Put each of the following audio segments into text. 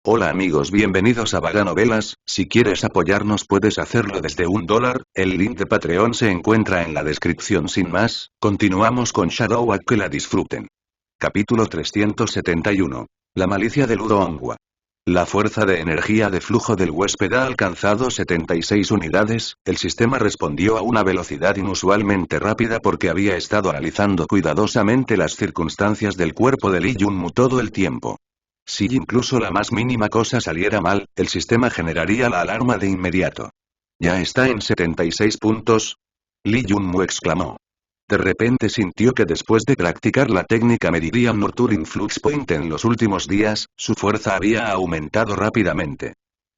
Hola amigos, bienvenidos a Vaga Novelas. Si quieres apoyarnos puedes hacerlo desde $1, el link de Patreon se encuentra en la descripción. Sin más, continuamos con Shadow Act, que la disfruten. Capítulo 371. La malicia de Ludo Ongwa. La fuerza de energía de flujo del huésped ha alcanzado 76 unidades, el sistema respondió a una velocidad inusualmente rápida porque había estado analizando cuidadosamente las circunstancias del cuerpo de Lee Junmu todo el tiempo. Si incluso la más mínima cosa saliera mal, el sistema generaría la alarma de inmediato. ¿Ya está en 76 puntos? Lee Junmu exclamó. De repente sintió que después de practicar la técnica Meridian Nurturing Flux Point en los últimos días, su fuerza había aumentado rápidamente.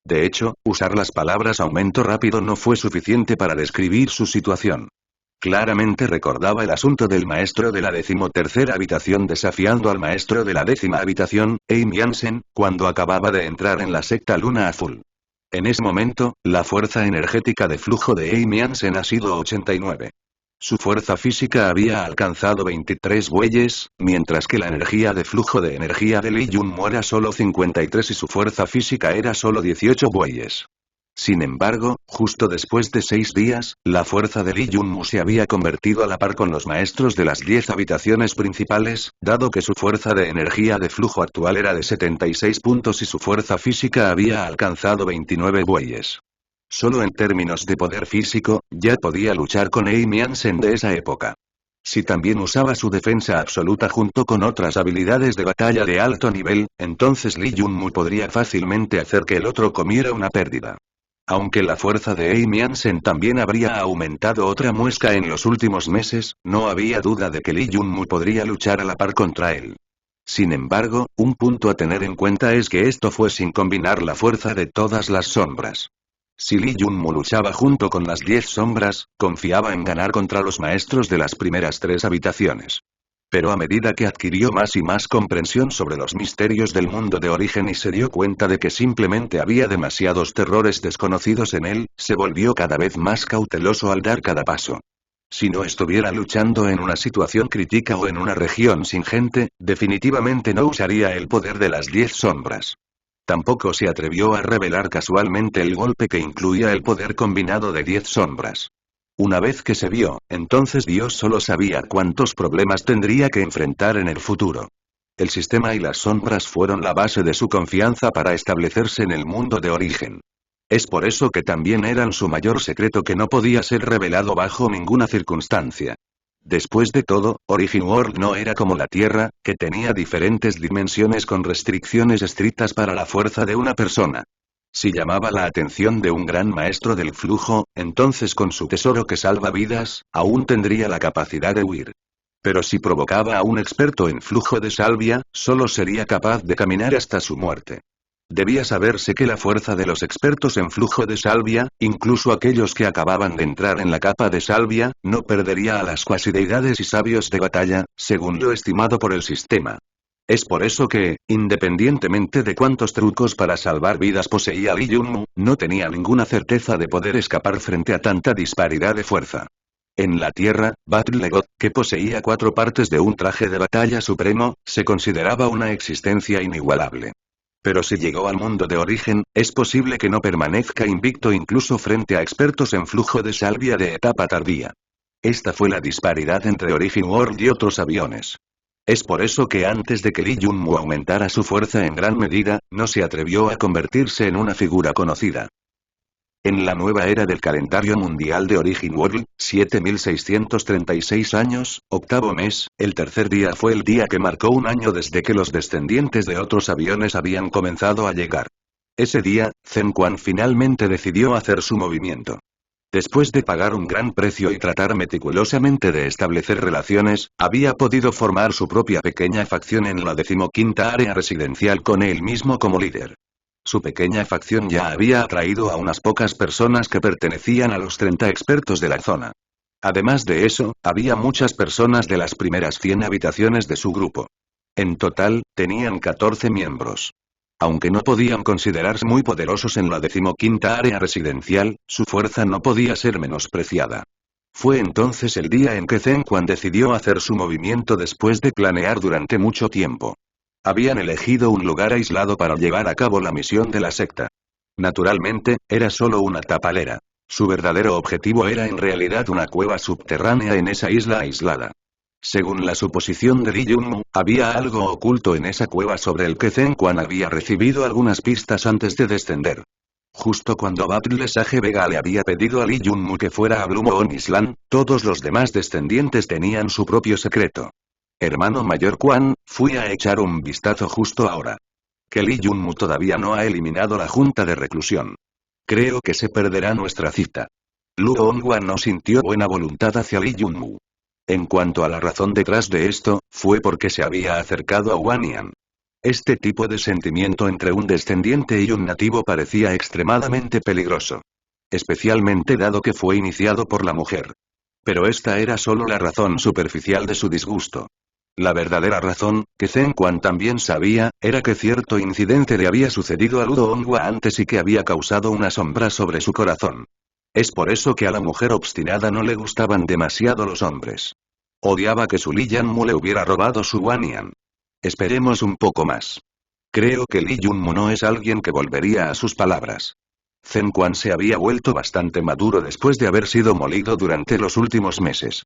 De hecho, usar las palabras aumento rápido no fue suficiente para describir su situación. Claramente recordaba el asunto del maestro de la 13ª habitación desafiando al maestro de la 10ª habitación, Aim Jansen, cuando acababa de entrar en la secta Luna Azul. En ese momento, la fuerza energética de flujo de Aim Jansen ha sido 89. Su fuerza física había alcanzado 23 bueyes, mientras que la energía de flujo de energía de Lee Junmu era solo 53 y su fuerza física era solo 18 bueyes. Sin embargo, justo después de 6 días, la fuerza de Lee Junmu se había convertido a la par con los maestros de las 10 habitaciones principales, dado que su fuerza de energía de flujo actual era de 76 puntos y su fuerza física había alcanzado 29 bueyes. Solo en términos de poder físico, ya podía luchar con Aim Jansen de esa época. Si también usaba su defensa absoluta junto con otras habilidades de batalla de alto nivel, entonces Lee Junmu podría fácilmente hacer que el otro comiera una pérdida. Aunque la fuerza de Aim Jansen también habría aumentado otra muesca en los últimos meses, no había duda de que Lee Junmu podría luchar a la par contra él. Sin embargo, un punto a tener en cuenta es que esto fue sin combinar la fuerza de todas las sombras. Si Lee Junmu luchaba junto con las 10 sombras, confiaba en ganar contra los maestros de las primeras 3 habitaciones. Pero a medida que adquirió más y más comprensión sobre los misterios del mundo de origen y se dio cuenta de que simplemente había demasiados terrores desconocidos en él, se volvió cada vez más cauteloso al dar cada paso. Si no estuviera luchando en una situación crítica o en una región sin gente, definitivamente no usaría el poder de las 10 sombras. Tampoco se atrevió a revelar casualmente el golpe que incluía el poder combinado de 10 sombras. Una vez que se vio, entonces Dios solo sabía cuántos problemas tendría que enfrentar en el futuro. El sistema y las sombras fueron la base de su confianza para establecerse en el mundo de origen. Es por eso que también eran su mayor secreto que no podía ser revelado bajo ninguna circunstancia. Después de todo, Origin World no era como la Tierra, que tenía diferentes dimensiones con restricciones estrictas para la fuerza de una persona. Si llamaba la atención de un gran maestro del flujo, entonces con su tesoro que salva vidas, aún tendría la capacidad de huir. Pero si provocaba a un experto en flujo de salvia, solo sería capaz de caminar hasta su muerte. Debía saberse que la fuerza de los expertos en flujo de salvia, incluso aquellos que acababan de entrar en la capa de salvia, no perdería a las cuasideidades y sabios de batalla, según lo estimado por el sistema. Es por eso que, independientemente de cuántos trucos para salvar vidas poseía Lee Junmu, no tenía ninguna certeza de poder escapar frente a tanta disparidad de fuerza. En la Tierra, Battle God, que poseía 4 partes de un traje de batalla supremo, se consideraba una existencia inigualable. Pero si llegó al mundo de origen, es posible que no permanezca invicto incluso frente a expertos en flujo de salvia de etapa tardía. Esta fue la disparidad entre Origin World y otros aviones. Es por eso que antes de que Lee Junmu aumentara su fuerza en gran medida, no se atrevió a convertirse en una figura conocida. En la nueva era del calendario mundial de Origin World, 7636 años, octavo mes, el tercer día fue el día que marcó un año desde que los descendientes de otros aviones habían comenzado a llegar. Ese día, Zen Quan finalmente decidió hacer su movimiento. Después de pagar un gran precio y tratar meticulosamente de establecer relaciones, había podido formar su propia pequeña facción en la 15ª área residencial con él mismo como líder. Su pequeña facción ya había atraído a unas pocas personas que pertenecían a los 30 expertos de la zona. Además de eso, había muchas personas de las primeras 100 habitaciones de su grupo. En total, tenían 14 miembros. Aunque no podían considerarse muy poderosos en la 15ª área residencial, su fuerza no podía ser menospreciada. Fue entonces el día en que Zen Quan decidió hacer su movimiento después de planear durante mucho tiempo. Habían elegido un lugar aislado para llevar a cabo la misión de la secta. Naturalmente, era solo una tapalera. Su verdadero objetivo era en realidad una cueva subterránea en esa isla aislada. Según la suposición de Lee Junmu, había algo oculto en esa cueva sobre el que Zen Quan había recibido algunas pistas antes de descender. Justo cuando Battle Sage Vega le había pedido a Lee Junmu que fuera a Blue Moon Island, todos los demás descendientes tenían su propio secreto. Hermano mayor Quan, fui a echar un vistazo justo ahora. Que Lee Junmu todavía no ha eliminado la junta de reclusión. Creo que se perderá nuestra cita. Luo Hongwa no sintió buena voluntad hacia Lee Junmu. En cuanto a la razón detrás de esto, fue porque se había acercado a Wanian. Este tipo de sentimiento entre un descendiente y un nativo parecía extremadamente peligroso. Especialmente dado que fue iniciado por la mujer. Pero esta era solo la razón superficial de su disgusto. La verdadera razón, que Zen Quan también sabía, era que cierto incidente le había sucedido a Luo Hongwa antes y que había causado una sombra sobre su corazón. Es por eso que a la mujer obstinada no le gustaban demasiado los hombres. Odiaba que su Li Yanmu le hubiera robado su Wanian. Esperemos un poco más. Creo que Lee Junmu no es alguien que volvería a sus palabras. Zen Quan se había vuelto bastante maduro después de haber sido molido durante los últimos meses.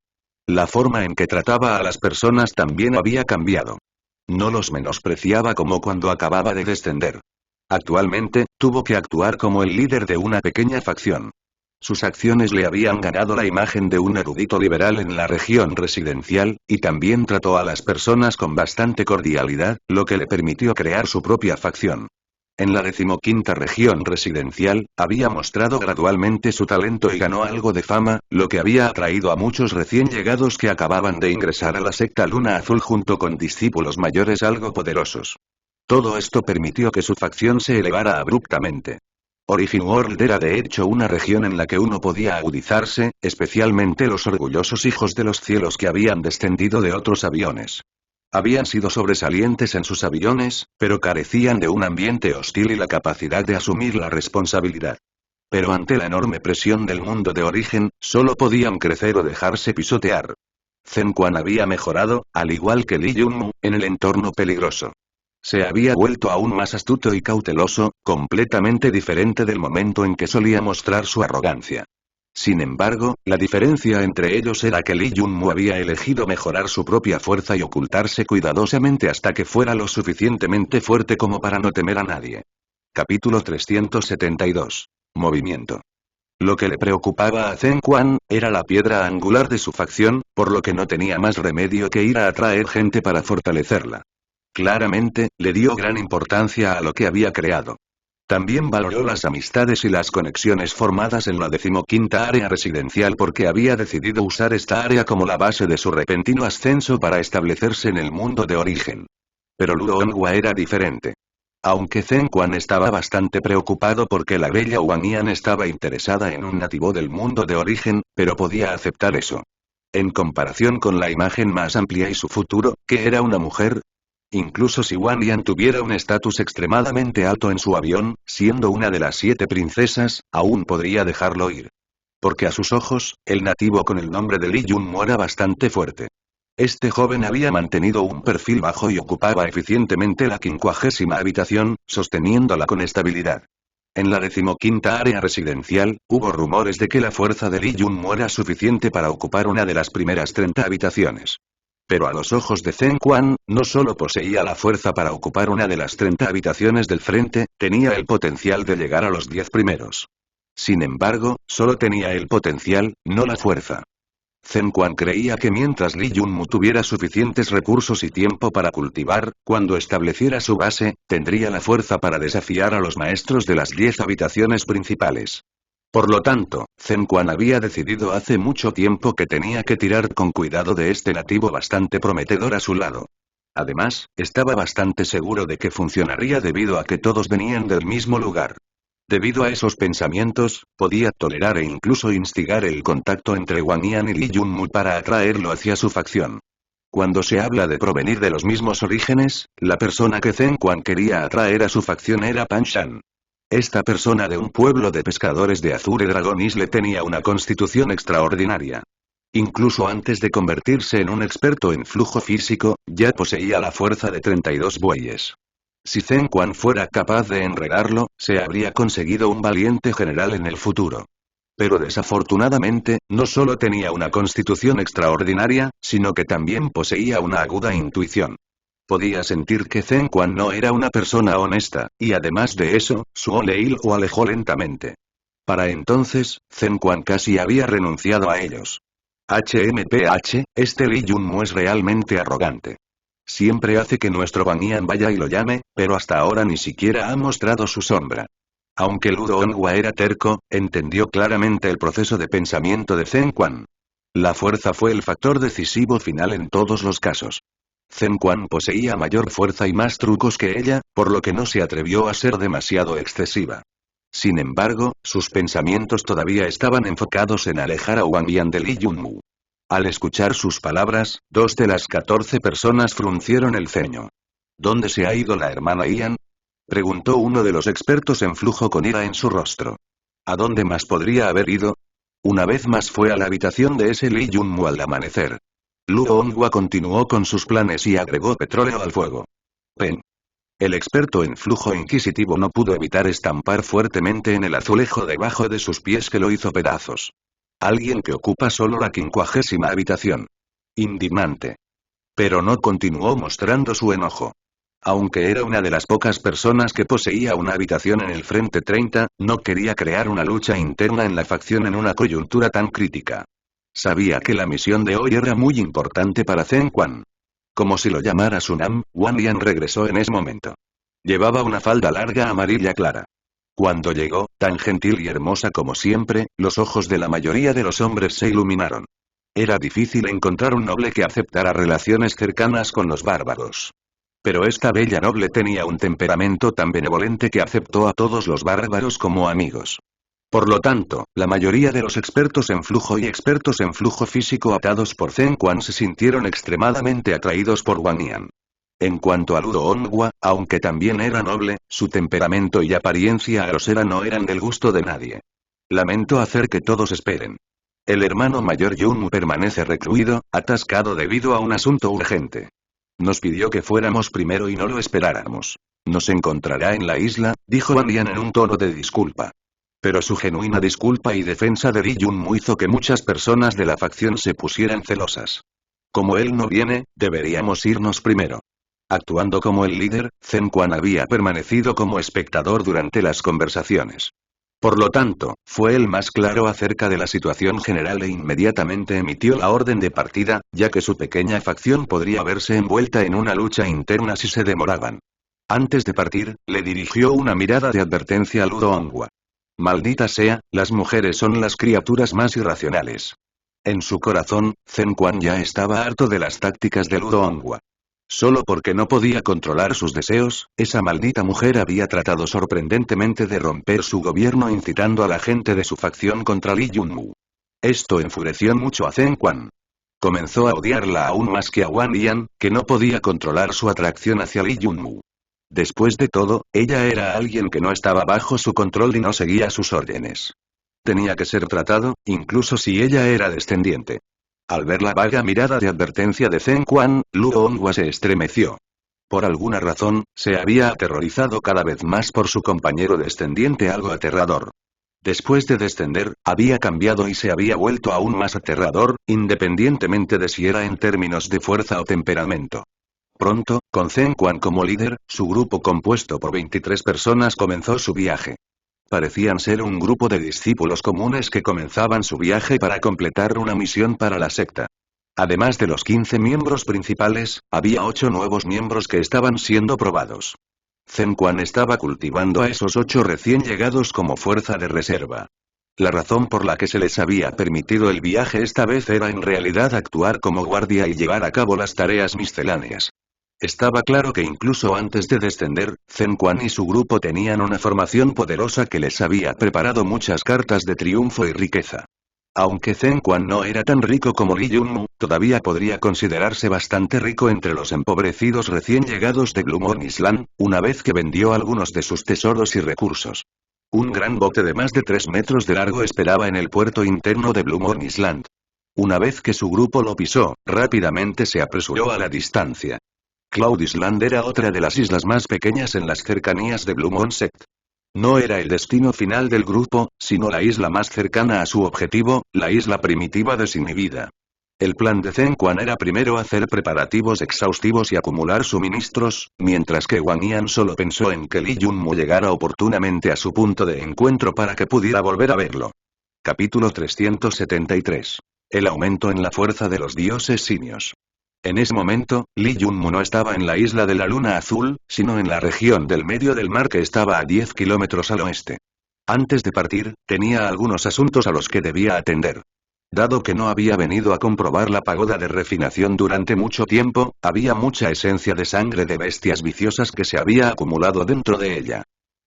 La forma en que trataba a las personas también había cambiado. No los menospreciaba como cuando acababa de descender. Actualmente, tuvo que actuar como el líder de una pequeña facción. Sus acciones le habían ganado la imagen de un erudito liberal en la región residencial, y también trató a las personas con bastante cordialidad, lo que le permitió crear su propia facción. En la 15ª región residencial, había mostrado gradualmente su talento y ganó algo de fama, lo que había atraído a muchos recién llegados que acababan de ingresar a la secta Luna Azul junto con discípulos mayores algo poderosos. Todo esto permitió que su facción se elevara abruptamente. Origin World era de hecho una región en la que uno podía agudizarse, especialmente los orgullosos hijos de los cielos que habían descendido de otros aviones. Habían sido sobresalientes en sus aviones, pero carecían de un ambiente hostil y la capacidad de asumir la responsabilidad. Pero ante la enorme presión del mundo de origen, solo podían crecer o dejarse pisotear. Zen Quan había mejorado, al igual que Lee Junmu, en el entorno peligroso. Se había vuelto aún más astuto y cauteloso, completamente diferente del momento en que solía mostrar su arrogancia. Sin embargo, la diferencia entre ellos era que Lee Junmu había elegido mejorar su propia fuerza y ocultarse cuidadosamente hasta que fuera lo suficientemente fuerte como para no temer a nadie. Capítulo 372. Movimiento. Lo que le preocupaba a Zen Quan, era la piedra angular de su facción, por lo que no tenía más remedio que ir a atraer gente para fortalecerla. Claramente, le dio gran importancia a lo que había creado. También valoró las amistades y las conexiones formadas en la 15ª área residencial porque había decidido usar esta área como la base de su repentino ascenso para establecerse en el mundo de origen. Pero Luo Hongwa era diferente. Aunque Zen Quan estaba bastante preocupado porque la bella Wang estaba interesada en un nativo del mundo de origen, pero podía aceptar eso. En comparación con la imagen más amplia y su futuro, que era una mujer. Incluso si Wang Yan tuviera un estatus extremadamente alto en su avión, siendo una de las 7 princesas, aún podría dejarlo ir. Porque a sus ojos, el nativo con el nombre de Lee Junmu era bastante fuerte. Este joven había mantenido un perfil bajo y ocupaba eficientemente la 50ª habitación, sosteniéndola con estabilidad. En la 15ª área residencial, hubo rumores de que la fuerza de Lee Junmu era suficiente para ocupar una de las primeras 30 habitaciones. Pero a los ojos de Zen Quan, no solo poseía la fuerza para ocupar una de las 30 habitaciones del frente, tenía el potencial de llegar a los 10 primeros. Sin embargo, solo tenía el potencial, no la fuerza. Zen Quan creía que mientras Lee Junmu tuviera suficientes recursos y tiempo para cultivar, cuando estableciera su base, tendría la fuerza para desafiar a los maestros de las 10 habitaciones principales. Por lo tanto, Zen Quan había decidido hace mucho tiempo que tenía que tirar con cuidado de este nativo bastante prometedor a su lado. Además, estaba bastante seguro de que funcionaría debido a que todos venían del mismo lugar. Debido a esos pensamientos, podía tolerar e incluso instigar el contacto entre Wang Yan y Lee Junmu para atraerlo hacia su facción. Cuando se habla de provenir de los mismos orígenes, la persona que Zen Quan quería atraer a su facción era Pan Shan. Esta persona de un pueblo de pescadores de Azure Dragon Isle tenía una constitución extraordinaria. Incluso antes de convertirse en un experto en flujo físico, ya poseía la fuerza de 32 bueyes. Si Zheng Quan fuera capaz de enredarlo, se habría conseguido un valiente general en el futuro. Pero desafortunadamente, no solo tenía una constitución extraordinaria, sino que también poseía una aguda intuición. Podía sentir que Zheng Quan no era una persona honesta, y además de eso, Suo Lei lo alejó lentamente. Para entonces, Zheng Quan casi había renunciado a ellos. HMPH, este Li Yunmu es realmente arrogante. Siempre hace que nuestro Banyan vaya y lo llame, pero hasta ahora ni siquiera ha mostrado su sombra. Aunque Ludo Onghua era terco, entendió claramente el proceso de pensamiento de Zheng Quan. La fuerza fue el factor decisivo final en todos los casos. Zheng Quan poseía mayor fuerza y más trucos que ella, por lo que no se atrevió a ser demasiado excesiva. Sin embargo, sus pensamientos todavía estaban enfocados en alejar a Wang Yan de Li Yunmu. Al escuchar sus palabras, 2 de las 14 personas fruncieron el ceño. ¿Dónde se ha ido la hermana Ian? Preguntó uno de los expertos en flujo con ira en su rostro. ¿A dónde más podría haber ido? Una vez más fue a la habitación de ese Li Yunmu al amanecer. Luo Onghua continuó con sus planes y agregó petróleo al fuego. Pen. El experto en flujo inquisitivo no pudo evitar estampar fuertemente en el azulejo debajo de sus pies que lo hizo pedazos. Alguien que ocupa solo la 50ª habitación. Indignante. Pero no continuó mostrando su enojo. Aunque era una de las pocas personas que poseía una habitación en el Frente 30, no quería crear una lucha interna en la facción en una coyuntura tan crítica. Sabía que la misión de hoy era muy importante para Zheng Quan. Como si lo llamara Sunam, Wang Yan regresó en ese momento. Llevaba una falda larga amarilla clara. Cuando llegó, tan gentil y hermosa como siempre, los ojos de la mayoría de los hombres se iluminaron. Era difícil encontrar un noble que aceptara relaciones cercanas con los bárbaros. Pero esta bella noble tenía un temperamento tan benevolente que aceptó a todos los bárbaros como amigos. Por lo tanto, la mayoría de los expertos en flujo y expertos en flujo físico atados por Zheng Quan se sintieron extremadamente atraídos por Wang Yan. En cuanto a Ludo Onghua, aunque también era noble, su temperamento y apariencia grosera no eran del gusto de nadie. Lamento hacer que todos esperen. El hermano mayor Yunmu permanece recluido, atascado debido a un asunto urgente. Nos pidió que fuéramos primero y no lo esperáramos. Nos encontrará en la isla, dijo Wang Yan en un tono de disculpa. Pero su genuina disculpa y defensa de Li Yunmu hizo que muchas personas de la facción se pusieran celosas. Como él no viene, deberíamos irnos primero. Actuando como el líder, Zheng Quan había permanecido como espectador durante las conversaciones. Por lo tanto, fue el más claro acerca de la situación general e inmediatamente emitió la orden de partida, ya que su pequeña facción podría verse envuelta en una lucha interna si se demoraban. Antes de partir, le dirigió una mirada de advertencia a Ludo Onghua. Maldita sea, las mujeres son las criaturas más irracionales. En su corazón, Zheng Quan ya estaba harto de las tácticas de Ludo Onghua. Solo porque no podía controlar sus deseos, esa maldita mujer había tratado sorprendentemente de romper su gobierno incitando a la gente de su facción contra Li Yunmu. Esto enfureció mucho a Zheng Quan. Comenzó a odiarla aún más que a Wang Yan, que no podía controlar su atracción hacia Li Yunmu. Después de todo, ella era alguien que no estaba bajo su control y no seguía sus órdenes. Tenía que ser tratado, incluso si ella era descendiente. Al ver la vaga mirada de advertencia de Zheng Quan, Luo Onghua se estremeció. Por alguna razón, se había aterrorizado cada vez más por su compañero descendiente algo aterrador. Después de descender, había cambiado y se había vuelto aún más aterrador, independientemente de si era en términos de fuerza o temperamento. Pronto, con Zheng Quan como líder, su grupo compuesto por 23 personas comenzó su viaje. Parecían ser un grupo de discípulos comunes que comenzaban su viaje para completar una misión para la secta. Además de los 15 miembros principales, había 8 nuevos miembros que estaban siendo probados. Zheng Quan estaba cultivando a esos 8 recién llegados como fuerza de reserva. La razón por la que se les había permitido el viaje esta vez era en realidad actuar como guardia y llevar a cabo las tareas misceláneas. Estaba claro que incluso antes de descender, Zheng Quan y su grupo tenían una formación poderosa que les había preparado muchas cartas de triunfo y riqueza. Aunque Zheng Quan no era tan rico como Li Yunmu, todavía podría considerarse bastante rico entre los empobrecidos recién llegados de Blue Moon Island, una vez que vendió algunos de sus tesoros y recursos. Un gran bote de más de 3 metros de largo esperaba en el puerto interno de Blue Moon Island. Una vez que su grupo lo pisó, rápidamente se apresuró a la distancia. Cloud Island era otra de las islas más pequeñas en las cercanías de Blue Monset. No era el destino final del grupo, sino la isla más cercana a su objetivo, la isla primitiva desinhibida. El plan de Zheng Quan era primero hacer preparativos exhaustivos y acumular suministros, mientras que Wang Yan solo pensó en que Li Yunmu llegara oportunamente a su punto de encuentro para que pudiera volver a verlo. Capítulo 373. El aumento en la fuerza de los dioses simios. En ese momento, Li Yunmu no estaba en la isla de la Luna Azul, sino en la región del medio del mar que estaba a 10 kilómetros al oeste. Antes de partir, tenía algunos asuntos a los que debía atender. Dado que no había venido a comprobar la pagoda de refinación durante mucho tiempo, había mucha esencia de sangre de bestias viciosas que se había acumulado dentro de ella.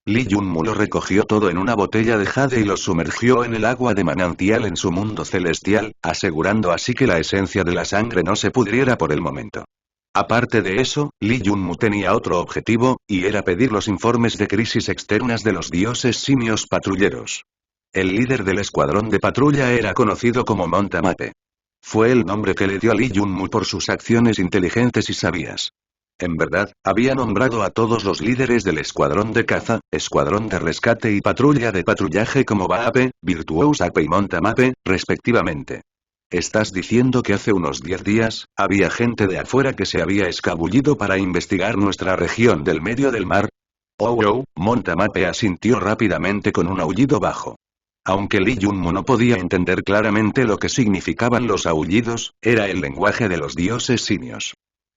Li Yunmu lo recogió todo en una botella de jade y lo sumergió en el agua de manantial en su mundo celestial, asegurando así que la esencia de la sangre no se pudriera por el momento. Aparte de eso, Li Yunmu tenía otro objetivo, y era pedir los informes de crisis externas de los dioses simios patrulleros. El líder del escuadrón de patrulla era conocido como Montamape. Fue el nombre que le dio a Li Yunmu por sus acciones inteligentes y sabias. En verdad, había nombrado a todos los líderes del escuadrón de caza, escuadrón de rescate y patrulla de patrullaje como Baape, Virtuous Ape y Montamape, respectivamente. ¿Estás diciendo que hace unos 10 días, había gente de afuera que se había escabullido para investigar nuestra región del medio del mar? Oh, Montamape asintió rápidamente con un aullido bajo. Aunque Li Yunmu no podía entender claramente lo que significaban los aullidos, era el lenguaje de los dioses simios.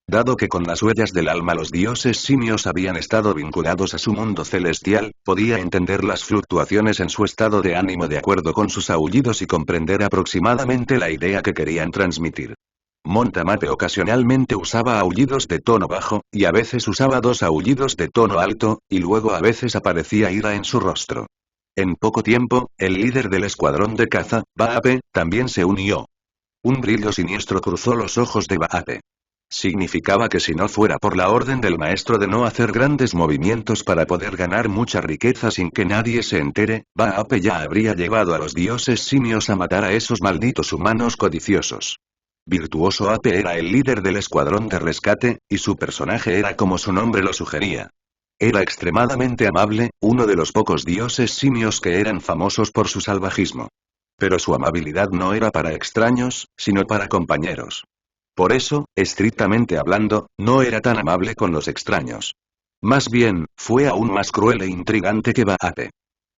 Dado que con las huellas del alma los dioses simios habían estado vinculados a su mundo celestial, podía entender las fluctuaciones en su estado de ánimo de acuerdo con sus aullidos y comprender aproximadamente la idea que querían transmitir. Montamape ocasionalmente usaba aullidos de tono bajo, y a veces usaba 2 aullidos de tono alto, y luego a veces aparecía ira en su rostro. En poco tiempo, el líder del escuadrón de caza, Baape, también se unió. Un brillo siniestro cruzó los ojos de Baape. Significaba que si no fuera por la orden del maestro de no hacer grandes movimientos para poder ganar mucha riqueza sin que nadie se entere, Baape ya habría llevado a los dioses simios a matar a esos malditos humanos codiciosos. Virtuoso Ape era el líder del escuadrón de rescate, y su personaje era como su nombre lo sugería. Era extremadamente amable, uno de los pocos dioses simios que eran famosos por su salvajismo. Pero su amabilidad no era para extraños, sino para compañeros. Por eso, estrictamente hablando, no era tan amable con los extraños. Más bien, fue aún más cruel e intrigante que Baape.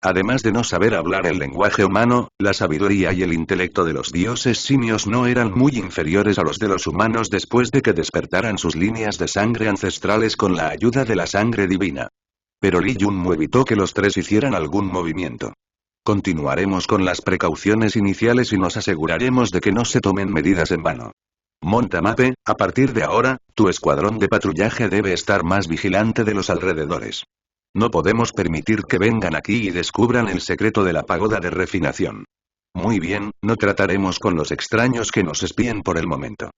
Además de no saber hablar el lenguaje humano, la sabiduría y el intelecto de los dioses simios no eran muy inferiores a los de los humanos después de que despertaran sus líneas de sangre ancestrales con la ayuda de la sangre divina. Pero Li Yunmu evitó que los 3 hicieran algún movimiento. Continuaremos con las precauciones iniciales y nos aseguraremos de que no se tomen medidas en vano. Montamape, a partir de ahora, tu escuadrón de patrullaje debe estar más vigilante de los alrededores. No podemos permitir que vengan aquí y descubran el secreto de la pagoda de refinación. Muy bien, no trataremos con los extraños que nos espíen por el momento.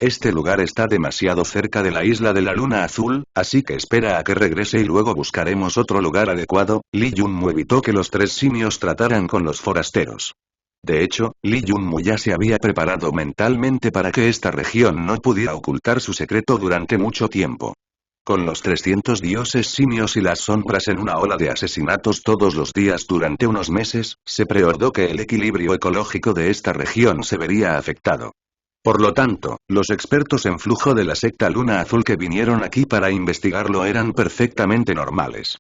Este lugar está demasiado cerca de la isla de la Luna Azul, así que espera a que regrese y luego buscaremos otro lugar adecuado. Li Yunmu evitó que los 3 simios trataran con los forasteros. De hecho, Li Yunmu ya se había preparado mentalmente para que esta región no pudiera ocultar su secreto durante mucho tiempo. Con los 300 dioses simios y las sombras en una ola de asesinatos todos los días durante unos meses, se preordó que el equilibrio ecológico de esta región se vería afectado. Por lo tanto, los expertos en flujo de la secta Luna Azul que vinieron aquí para investigarlo eran perfectamente normales.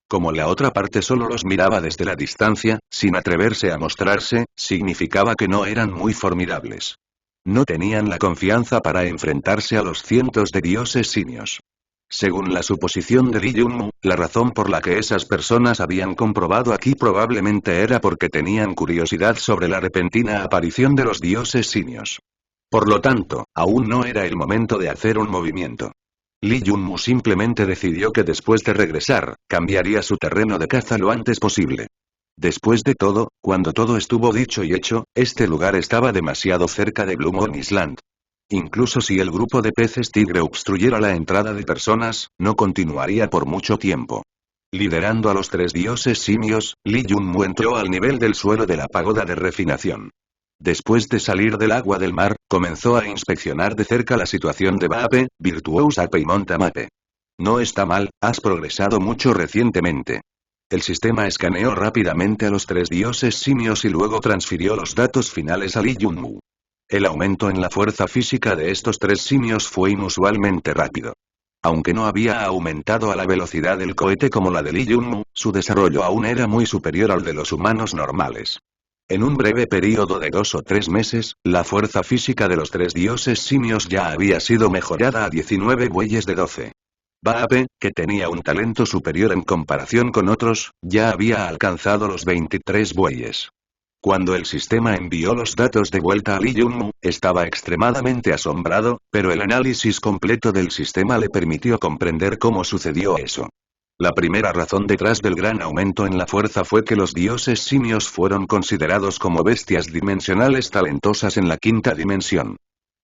Como la otra parte solo los miraba desde la distancia, sin atreverse a mostrarse, significaba que no eran muy formidables. No tenían la confianza para enfrentarse a los cientos de dioses simios. Según la suposición de Li Yunmu, la razón por la que esas personas habían comprobado aquí probablemente era porque tenían curiosidad sobre la repentina aparición de los dioses simios. Por lo tanto, aún no era el momento de hacer un movimiento. Li Yunmu simplemente decidió que después de regresar, cambiaría su terreno de caza lo antes posible. Después de todo, cuando todo estuvo dicho y hecho, este lugar estaba demasiado cerca de Blue Moon Island. Incluso si el grupo de peces tigre obstruyera la entrada de personas, no continuaría por mucho tiempo. Liderando a los 3 dioses simios, Li Yunmu entró al nivel del suelo de la pagoda de refinación. Después de salir del agua del mar, comenzó a inspeccionar de cerca la situación de Baape, Virtuous Ape y Montamape. No está mal, has progresado mucho recientemente. El sistema escaneó rápidamente a los tres dioses simios y luego transfirió los datos finales a Lee Junmu. El aumento en la fuerza física de estos tres simios fue inusualmente rápido. Aunque no había aumentado a la velocidad del cohete como la de Lee Junmu, su desarrollo aún era muy superior al de los humanos normales. En un breve período de 2 o 3 meses, la fuerza física de los tres dioses simios ya había sido mejorada a 19 bueyes de 12. Baape, que tenía un talento superior en comparación con otros, ya había alcanzado los 23 bueyes. Cuando el sistema envió los datos de vuelta a Lee Junmu, estaba extremadamente asombrado, pero el análisis completo del sistema le permitió comprender cómo sucedió eso. La primera razón detrás del gran aumento en la fuerza fue que los dioses simios fueron considerados como bestias dimensionales talentosas en la quinta dimensión.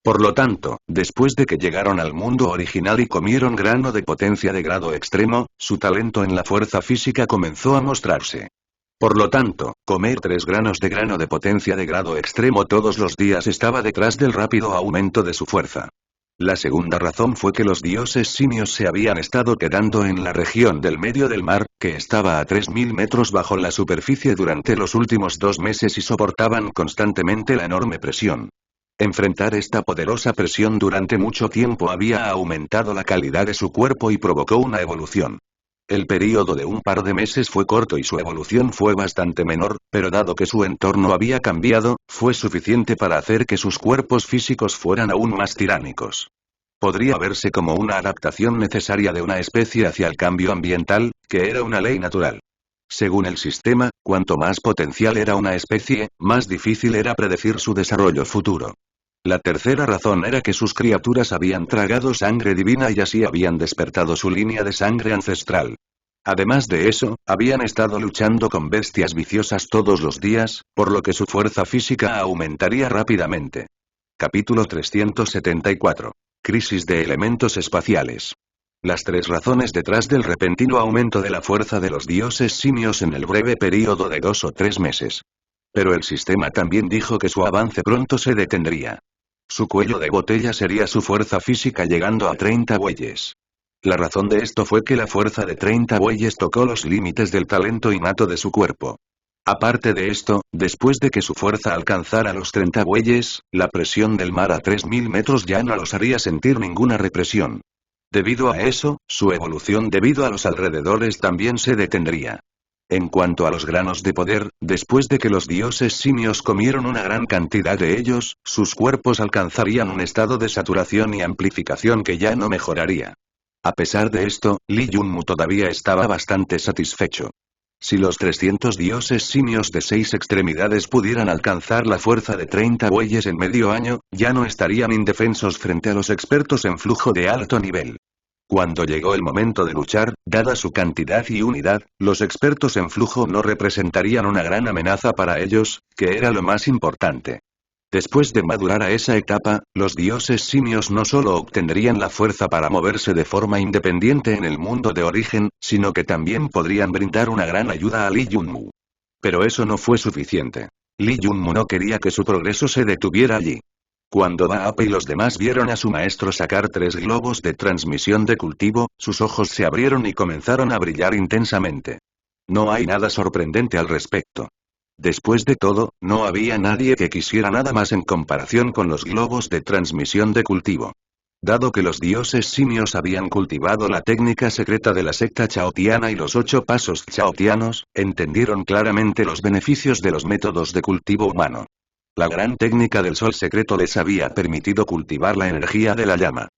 Por lo tanto, después de que llegaron al mundo original y comieron grano de potencia de grado extremo, su talento en la fuerza física comenzó a mostrarse. Por lo tanto, comer 3 granos de grano de potencia de grado extremo todos los días estaba detrás del rápido aumento de su fuerza. La segunda razón fue que los dioses simios se habían estado quedando en la región del medio del mar, que estaba a 3000 metros bajo la superficie durante los últimos 2 meses y soportaban constantemente la enorme presión. Enfrentar esta poderosa presión durante mucho tiempo había aumentado la calidad de su cuerpo y provocó una evolución. El período de un par de meses fue corto y su evolución fue bastante menor, pero dado que su entorno había cambiado, fue suficiente para hacer que sus cuerpos físicos fueran aún más tiránicos. Podría verse como una adaptación necesaria de una especie hacia el cambio ambiental, que era una ley natural. Según el sistema, cuanto más potencial era una especie, más difícil era predecir su desarrollo futuro. La tercera razón era que sus criaturas habían tragado sangre divina y así habían despertado su línea de sangre ancestral. Además de eso, habían estado luchando con bestias viciosas todos los días, por lo que su fuerza física aumentaría rápidamente. Capítulo 374. Crisis de elementos espaciales. Las 3 razones detrás del repentino aumento de la fuerza de los dioses simios en el breve período de 2 o 3 meses. Pero el sistema también dijo que su avance pronto se detendría. Su cuello de botella sería su fuerza física llegando a 30 bueyes. La razón de esto fue que la fuerza de 30 bueyes tocó los límites del talento innato de su cuerpo. Aparte de esto, después de que su fuerza alcanzara los 30 bueyes, la presión del mar a 3000 metros ya no los haría sentir ninguna represión. Debido a eso, su evolución debido a los alrededores también se detendría. En cuanto a los granos de poder, después de que los dioses simios comieron una gran cantidad de ellos, sus cuerpos alcanzarían un estado de saturación y amplificación que ya no mejoraría. A pesar de esto, Lee Junmu todavía estaba bastante satisfecho. Si los 300 dioses simios de 6 extremidades pudieran alcanzar la fuerza de 30 bueyes en medio año, ya no estarían indefensos frente a los expertos en flujo de alto nivel. Cuando llegó el momento de luchar, dada su cantidad y unidad, los expertos en flujo no representarían una gran amenaza para ellos, que era lo más importante. Después de madurar a esa etapa, los dioses simios no solo obtendrían la fuerza para moverse de forma independiente en el mundo de origen, sino que también podrían brindar una gran ayuda a Lee Junmu. Pero eso no fue suficiente. Lee Junmu no quería que su progreso se detuviera allí. Cuando Baape y los demás vieron a su maestro sacar 3 globos de transmisión de cultivo, sus ojos se abrieron y comenzaron a brillar intensamente. No hay nada sorprendente al respecto. Después de todo, no había nadie que quisiera nada más en comparación con los globos de transmisión de cultivo. Dado que los dioses simios habían cultivado la técnica secreta de la secta chaotiana y los 8 pasos chaotianos, entendieron claramente los beneficios de los métodos de cultivo humano. La gran técnica del sol secreto les había permitido cultivar la energía de la llama.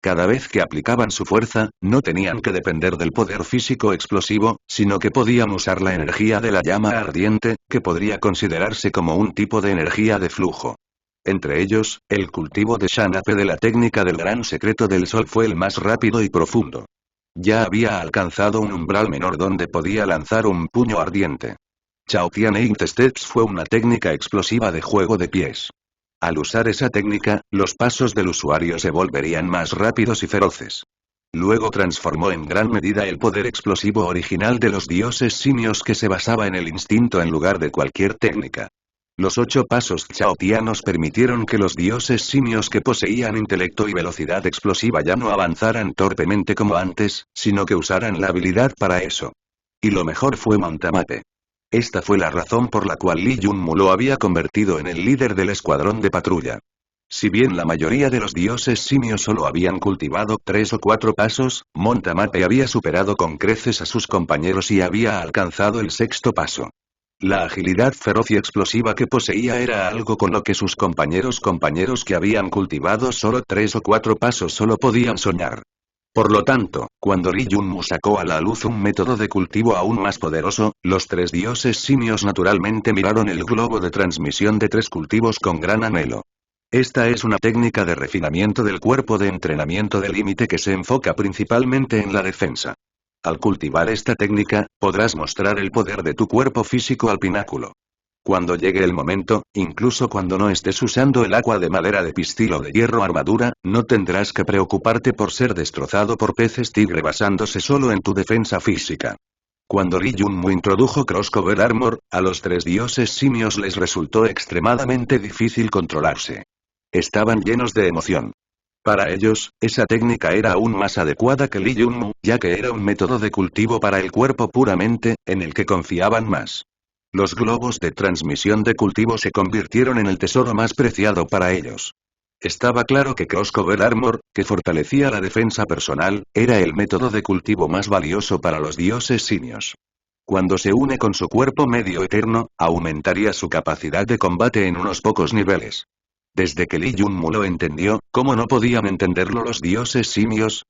Cada vez que aplicaban su fuerza, no tenían que depender del poder físico explosivo, sino que podían usar la energía de la llama ardiente, que podría considerarse como un tipo de energía de flujo. Entre ellos, el cultivo de Shanape de la técnica del gran secreto del sol fue el más rápido y profundo. Ya había alcanzado un umbral menor donde podía lanzar un puño ardiente. Chaotian Eight Steps fue una técnica explosiva de juego de pies. Al usar esa técnica, los pasos del usuario se volverían más rápidos y feroces. Luego transformó en gran medida el poder explosivo original de los dioses simios que se basaba en el instinto en lugar de cualquier técnica. Los 8 pasos chaotianos permitieron que los dioses simios que poseían intelecto y velocidad explosiva ya no avanzaran torpemente como antes, sino que usaran la habilidad para eso. Y lo mejor fue Montamape. Esta fue la razón por la cual Lee Junmu lo había convertido en el líder del escuadrón de patrulla. Si bien la mayoría de los dioses simios solo habían cultivado 3 o 4 pasos, Montamape había superado con creces a sus compañeros y había alcanzado el 6.º paso. La agilidad feroz y explosiva que poseía era algo con lo que sus compañeros que habían cultivado solo 3 o 4 pasos solo podían soñar. Por lo tanto, cuando Lee Junmu sacó a la luz un método de cultivo aún más poderoso, los 3 dioses simios naturalmente miraron el globo de transmisión de 3 cultivos con gran anhelo. Esta es una técnica de refinamiento del cuerpo de entrenamiento de límite que se enfoca principalmente en la defensa. Al cultivar esta técnica, podrás mostrar el poder de tu cuerpo físico al pináculo. Cuando llegue el momento, incluso cuando no estés usando el agua de madera de pistil o de hierro armadura, no tendrás que preocuparte por ser destrozado por peces tigre basándose solo en tu defensa física. Cuando Lee Junmu introdujo Crosscover Armor, a los 3 dioses simios les resultó extremadamente difícil controlarse. Estaban llenos de emoción. Para ellos, esa técnica era aún más adecuada que Lee Junmu, ya que era un método de cultivo para el cuerpo puramente, en el que confiaban más. Los globos de transmisión de cultivo se convirtieron en el tesoro más preciado para ellos. Estaba claro que Crosscover Armor, que fortalecía la defensa personal, era el método de cultivo más valioso para los dioses simios. Cuando se une con su cuerpo medio eterno, aumentaría su capacidad de combate en unos pocos niveles. Desde que Lee Junmu lo entendió, ¿cómo no podían entenderlo los dioses simios?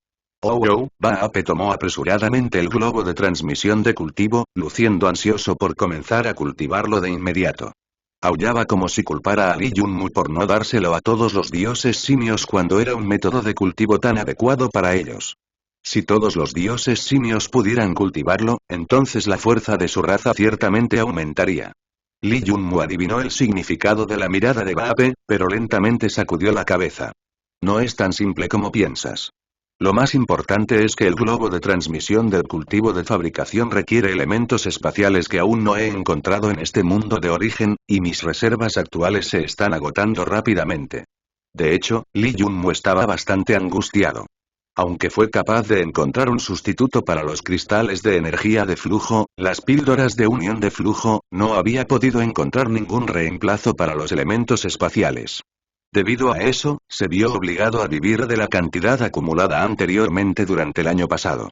Baape tomó apresuradamente el globo de transmisión de cultivo, luciendo ansioso por comenzar a cultivarlo de inmediato. Aullaba como si culpara a Lee Junmu por no dárselo a todos los dioses simios cuando era un método de cultivo tan adecuado para ellos. Si todos los dioses simios pudieran cultivarlo, entonces la fuerza de su raza ciertamente aumentaría. Lee Junmu adivinó el significado de la mirada de Baape, pero lentamente sacudió la cabeza. No es tan simple como piensas. Lo más importante es que el globo de transmisión del cultivo de fabricación requiere elementos espaciales que aún no he encontrado en este mundo de origen, y mis reservas actuales se están agotando rápidamente. De hecho, Lee Junmu estaba bastante angustiado. Aunque fue capaz de encontrar un sustituto para los cristales de energía de flujo, las píldoras de unión de flujo, no había podido encontrar ningún reemplazo para los elementos espaciales. Debido a eso, se vio obligado a vivir de la cantidad acumulada anteriormente durante el año pasado.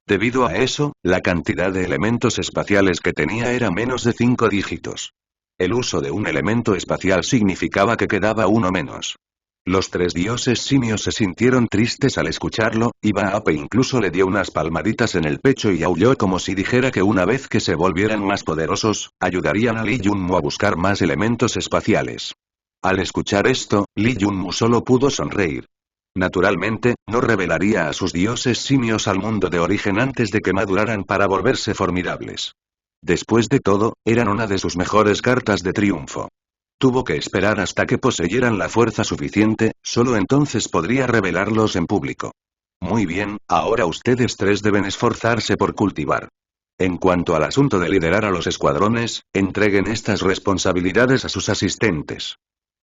Debido a eso, la cantidad de elementos espaciales que tenía era menos de 5 dígitos. El uso de un elemento espacial significaba que quedaba uno menos. Los 3 dioses simios se sintieron tristes al escucharlo, y Baape incluso le dio unas palmaditas en el pecho y aulló como si dijera que una vez que se volvieran más poderosos, ayudarían a Lee Junmu a buscar más elementos espaciales. Al escuchar esto, Lee Junmu solo pudo sonreír. Naturalmente, no revelaría a sus dioses simios al mundo de origen antes de que maduraran para volverse formidables. Después de todo, eran una de sus mejores cartas de triunfo. Tuvo que esperar hasta que poseyeran la fuerza suficiente, solo entonces podría revelarlos en público. Muy bien, ahora ustedes 3 deben esforzarse por cultivar. En cuanto al asunto de liderar a los escuadrones, entreguen estas responsabilidades a sus asistentes.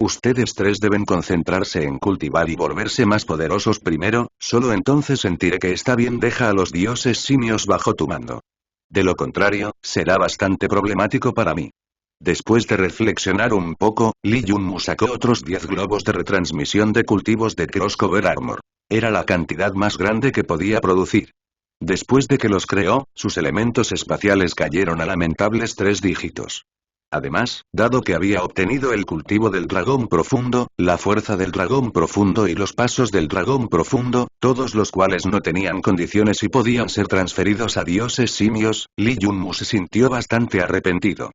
Ustedes 3 deben concentrarse en cultivar y volverse más poderosos primero, solo entonces sentiré que está bien. Deja a los dioses simios bajo tu mando. De lo contrario, será bastante problemático para mí. Después de reflexionar un poco, Lee Junmu sacó otros 10 globos de retransmisión de cultivos de Crosscover Armor. Era la cantidad más grande que podía producir. Después de que los creó, sus elementos espaciales cayeron a lamentables 3 dígitos. Además, dado que había obtenido el cultivo del dragón profundo, la fuerza del dragón profundo y los pasos del dragón profundo, todos los cuales no tenían condiciones y podían ser transferidos a dioses simios, Lee Junmu se sintió bastante arrepentido.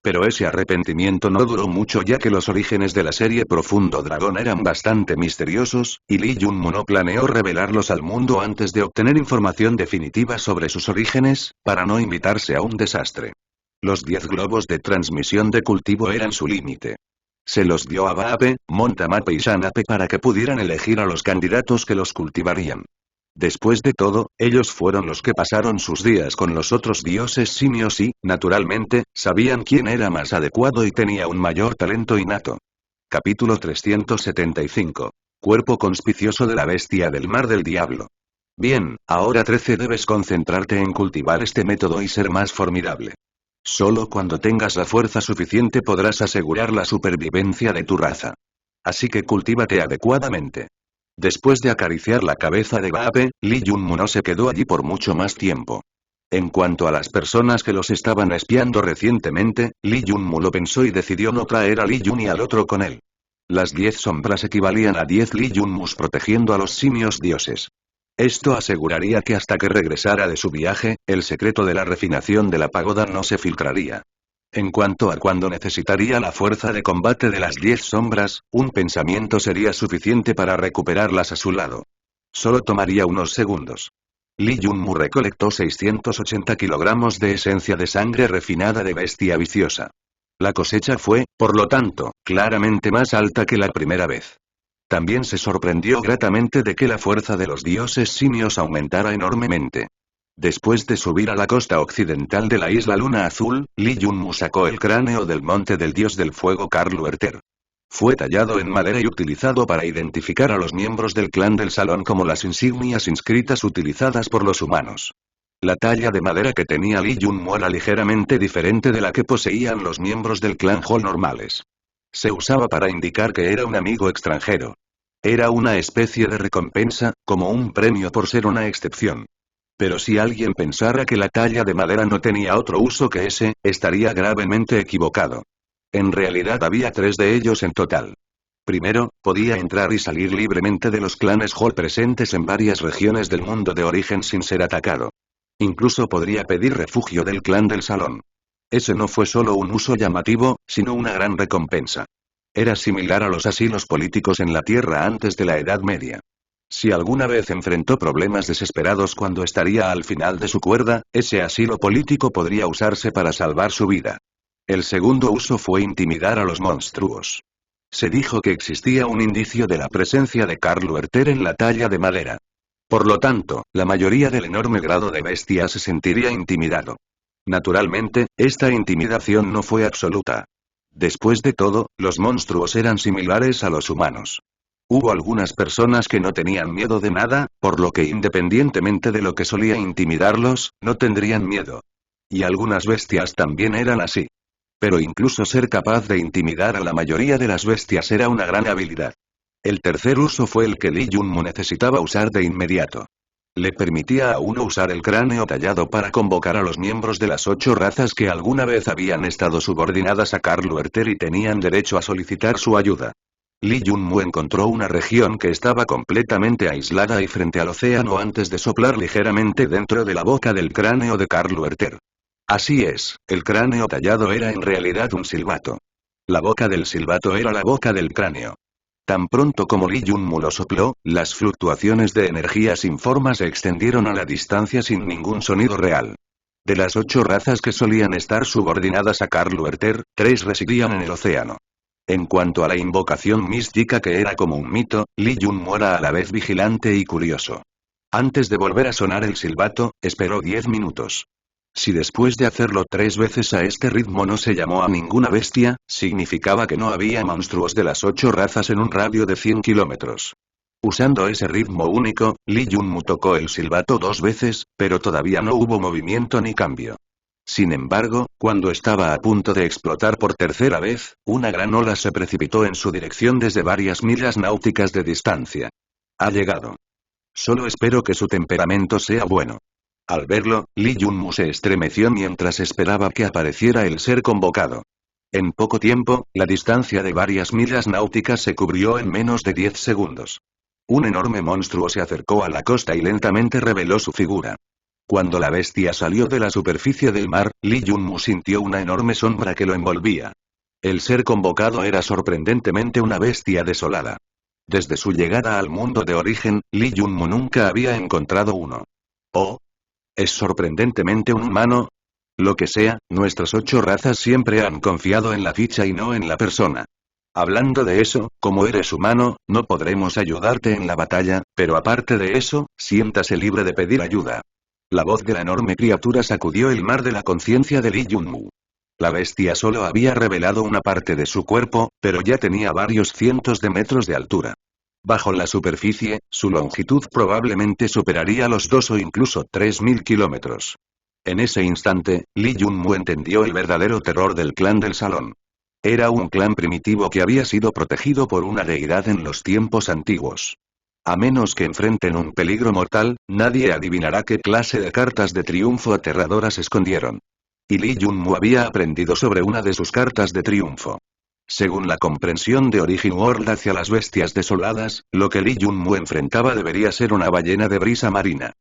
Pero ese arrepentimiento no duró mucho ya que los orígenes de la serie Profundo Dragón eran bastante misteriosos, y Lee Junmu no planeó revelarlos al mundo antes de obtener información definitiva sobre sus orígenes, para no invitarse a un desastre. Los 10 globos de transmisión de cultivo eran su límite. Se los dio a Baape, Montamape y Shanape para que pudieran elegir a los candidatos que los cultivarían. Después de todo, ellos fueron los que pasaron sus días con los otros dioses simios y, naturalmente, sabían quién era más adecuado y tenía un mayor talento innato. Capítulo 375. Cuerpo conspicioso de la bestia del mar del diablo. Bien, ahora 13 debes concentrarte en cultivar este método y ser más formidable. Solo cuando tengas la fuerza suficiente podrás asegurar la supervivencia de tu raza. Así que cultívate adecuadamente. Después de acariciar la cabeza de Bape, Lee Junmu no se quedó allí por mucho más tiempo. En cuanto a las personas que los estaban espiando recientemente, Lee Junmu lo pensó y decidió no traer a Lee Jun y al otro con él. Las 10 sombras equivalían a 10 Lee Junmus protegiendo a los simios dioses. Esto aseguraría que hasta que regresara de su viaje, el secreto de la refinación de la pagoda no se filtraría. En cuanto a cuándo necesitaría la fuerza de combate de las 10 sombras, un pensamiento sería suficiente para recuperarlas a su lado. Solo tomaría unos segundos. Lee Junmu recolectó 680 kilogramos de esencia de sangre refinada de bestia viciosa. La cosecha fue, por lo tanto, claramente más alta que la primera vez. También se sorprendió gratamente de que la fuerza de los dioses simios aumentara enormemente. Después de subir a la costa occidental de la isla Luna Azul, Lee Junmu sacó el cráneo del monte del dios del fuego Karl-Luerter. Fue tallado en madera y utilizado para identificar a los miembros del clan del salón como las insignias inscritas utilizadas por los humanos. La talla de madera que tenía Lee Junmu era ligeramente diferente de la que poseían los miembros del clan Hall normales. Se usaba para indicar que era un amigo extranjero. Era una especie de recompensa, como un premio por ser una excepción. Pero si alguien pensara que la talla de madera no tenía otro uso que ese, estaría gravemente equivocado. En realidad había 3 de ellos en total. Primero, podía entrar y salir libremente de los clanes Hall presentes en varias regiones del mundo de origen sin ser atacado. Incluso podría pedir refugio del clan del salón. Ese no fue solo un uso llamativo, sino una gran recompensa. Era similar a los asilos políticos en la Tierra antes de la Edad Media. Si alguna vez enfrentó problemas desesperados cuando estaría al final de su cuerda, ese asilo político podría usarse para salvar su vida. El segundo uso fue intimidar a los monstruos. Se dijo que existía un indicio de la presencia de Karl-Luerter en la talla de madera. Por lo tanto, la mayoría del enorme grado de bestia se sentiría intimidado. Naturalmente, esta intimidación no fue absoluta. Después de todo, los monstruos eran similares a los humanos. Hubo algunas personas que no tenían miedo de nada, por lo que independientemente de lo que solía intimidarlos, no tendrían miedo. Y algunas bestias también eran así. Pero incluso ser capaz de intimidar a la mayoría de las bestias era una gran habilidad. El tercer uso fue el que Lee Junmu necesitaba usar de inmediato. Le permitía a uno usar el cráneo tallado para convocar a los miembros de las 8 razas que alguna vez habían estado subordinadas a Karl-Luerter y tenían derecho a solicitar su ayuda. Lee Junmu encontró una región que estaba completamente aislada y frente al océano antes de soplar ligeramente dentro de la boca del cráneo de Karl-Luerter. Así es, el cráneo tallado era en realidad un silbato. La boca del silbato era la boca del cráneo. Tan pronto como Lee Junmu lo sopló, las fluctuaciones de energía sin forma se extendieron a la distancia sin ningún sonido real. De las 8 razas que solían estar subordinadas a Karl-Luerter, 3 residían en el océano. En cuanto a la invocación mística que era como un mito, Lee Junmu era a la vez vigilante y curioso. Antes de volver a sonar el silbato, esperó 10 minutos. Si después de hacerlo 3 veces a este ritmo no se llamó a ninguna bestia, significaba que no había monstruos de las 8 razas en un radio de 100 kilómetros. Usando ese ritmo único, Lee Junmu tocó el silbato 2 veces, pero todavía no hubo movimiento ni cambio. Sin embargo, cuando estaba a punto de explotar por tercera vez, una gran ola se precipitó en su dirección desde varias millas náuticas de distancia. Ha llegado. Solo espero que su temperamento sea bueno. Al verlo, Lee Junmu se estremeció mientras esperaba que apareciera el ser convocado. En poco tiempo, la distancia de varias millas náuticas se cubrió en menos de 10 segundos. Un enorme monstruo se acercó a la costa y lentamente reveló su figura. Cuando la bestia salió de la superficie del mar, Lee Junmu sintió una enorme sombra que lo envolvía. El ser convocado era sorprendentemente una bestia desolada. Desde su llegada al mundo de origen, Lee Junmu nunca había encontrado uno. ¿Oh? ¿Es sorprendentemente un humano? Lo que sea, nuestras 8 razas siempre han confiado en la ficha y no en la persona. Hablando de eso, como eres humano, no podremos ayudarte en la batalla, pero aparte de eso, siéntase libre de pedir ayuda. La voz de la enorme criatura sacudió el mar de la conciencia de Lee Junmu. La bestia solo había revelado una parte de su cuerpo, pero ya tenía varios cientos de metros de altura. Bajo la superficie, su longitud probablemente superaría los 2 o incluso 3.000 kilómetros. En ese instante, Lee Junmu entendió el verdadero terror del clan del salón. Era un clan primitivo que había sido protegido por una deidad en los tiempos antiguos. A menos que enfrenten un peligro mortal, nadie adivinará qué clase de cartas de triunfo aterradoras escondieron. Y Lee Junmu había aprendido sobre una de sus cartas de triunfo. Según la comprensión de Origin World hacia las bestias desoladas, lo que Lee Junmu enfrentaba debería ser una ballena de brisa marina.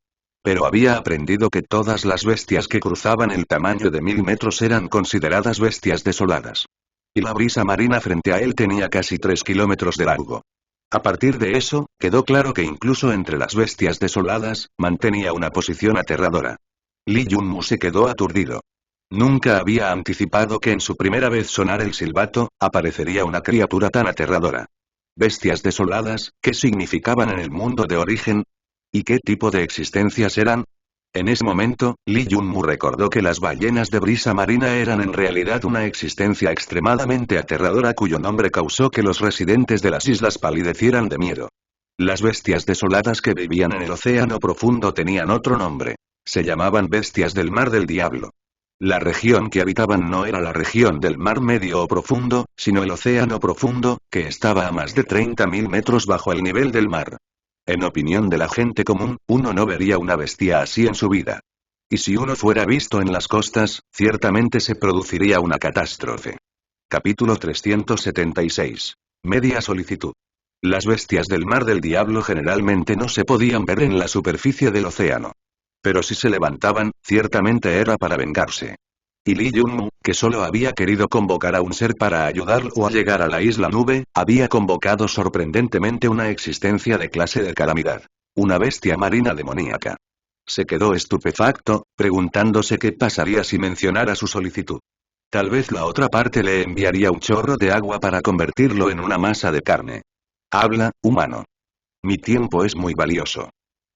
Pero había aprendido que todas las bestias que cruzaban el tamaño de 1000 metros eran consideradas bestias desoladas. Y la brisa marina frente a él tenía casi 3 kilómetros de largo. A partir de eso, quedó claro que incluso entre las bestias desoladas, mantenía una posición aterradora. Lee Junmu se quedó aturdido. Nunca había anticipado que en su primera vez sonar el silbato, aparecería una criatura tan aterradora. ¿Bestias desoladas, qué significaban en el mundo de origen? ¿Y qué tipo de existencias eran? En ese momento, Lee Junmu recordó que las ballenas de brisa marina eran en realidad una existencia extremadamente aterradora cuyo nombre causó que los residentes de las islas palidecieran de miedo. Las bestias desoladas que vivían en el océano profundo tenían otro nombre. Se llamaban bestias del mar del diablo. La región que habitaban no era la región del mar medio o profundo, sino el océano profundo, que estaba a más de 30.000 metros bajo el nivel del mar. En opinión de la gente común, uno no vería una bestia así en su vida. Y si uno fuera visto en las costas, ciertamente se produciría una catástrofe. Capítulo 376. Media solicitud. Las bestias del mar del diablo generalmente no se podían ver en la superficie del océano. Pero si se levantaban, ciertamente era para vengarse. Y Lee Junmu, que solo había querido convocar a un ser para ayudarlo a llegar a la isla nube, había convocado sorprendentemente una existencia de clase de calamidad. Una bestia marina demoníaca. Se quedó estupefacto, preguntándose qué pasaría si mencionara su solicitud. Tal vez la otra parte le enviaría un chorro de agua para convertirlo en una masa de carne. Habla, humano. Mi tiempo es muy valioso.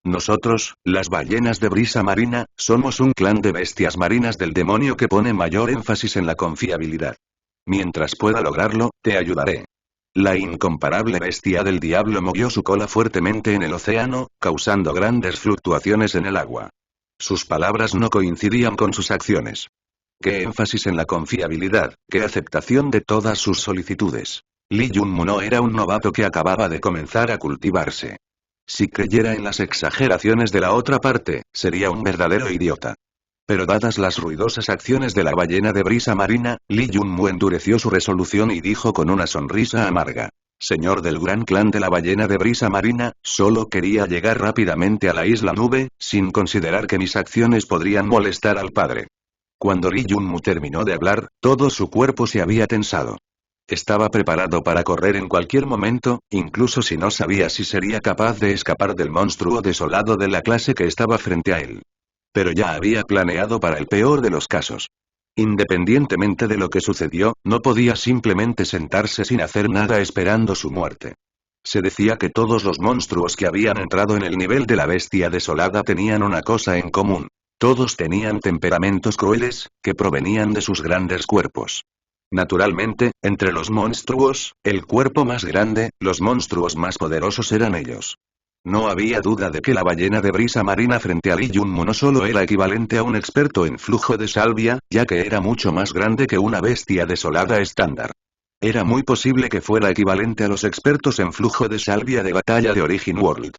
Nosotros, las ballenas de brisa marina, somos un clan de bestias marinas del demonio que pone mayor énfasis en la confiabilidad. Mientras pueda lograrlo, te ayudaré. La incomparable bestia del diablo movió su cola fuertemente en el océano, causando grandes fluctuaciones en el agua. Sus palabras no coincidían con sus acciones. Qué énfasis en la confiabilidad, qué aceptación de todas sus solicitudes. Lee Junmu no era un novato que acababa de comenzar a cultivarse. Si creyera en las exageraciones de la otra parte, sería un verdadero idiota. Pero dadas las ruidosas acciones de la ballena de brisa marina, Lee Junmu endureció su resolución y dijo con una sonrisa amarga. Señor del gran clan de la ballena de brisa marina, solo quería llegar rápidamente a la isla nube, sin considerar que mis acciones podrían molestar al padre. Cuando Lee Junmu terminó de hablar, todo su cuerpo se había tensado. Estaba preparado para correr en cualquier momento, incluso si no sabía si sería capaz de escapar del monstruo desolado de la clase que estaba frente a él. Pero ya había planeado para el peor de los casos. Independientemente de lo que sucedió, no podía simplemente sentarse sin hacer nada esperando su muerte. Se decía que todos los monstruos que habían entrado en el nivel de la bestia desolada tenían una cosa en común. Todos tenían temperamentos crueles, que provenían de sus grandes cuerpos. Naturalmente, entre los monstruos, el cuerpo más grande, los monstruos más poderosos eran ellos. No había duda de que la ballena de brisa marina frente a Lee Junmu no solo era equivalente a un experto en flujo de salvia, ya que era mucho más grande que una bestia desolada estándar. Era muy posible que fuera equivalente a los expertos en flujo de salvia de batalla de Origin World.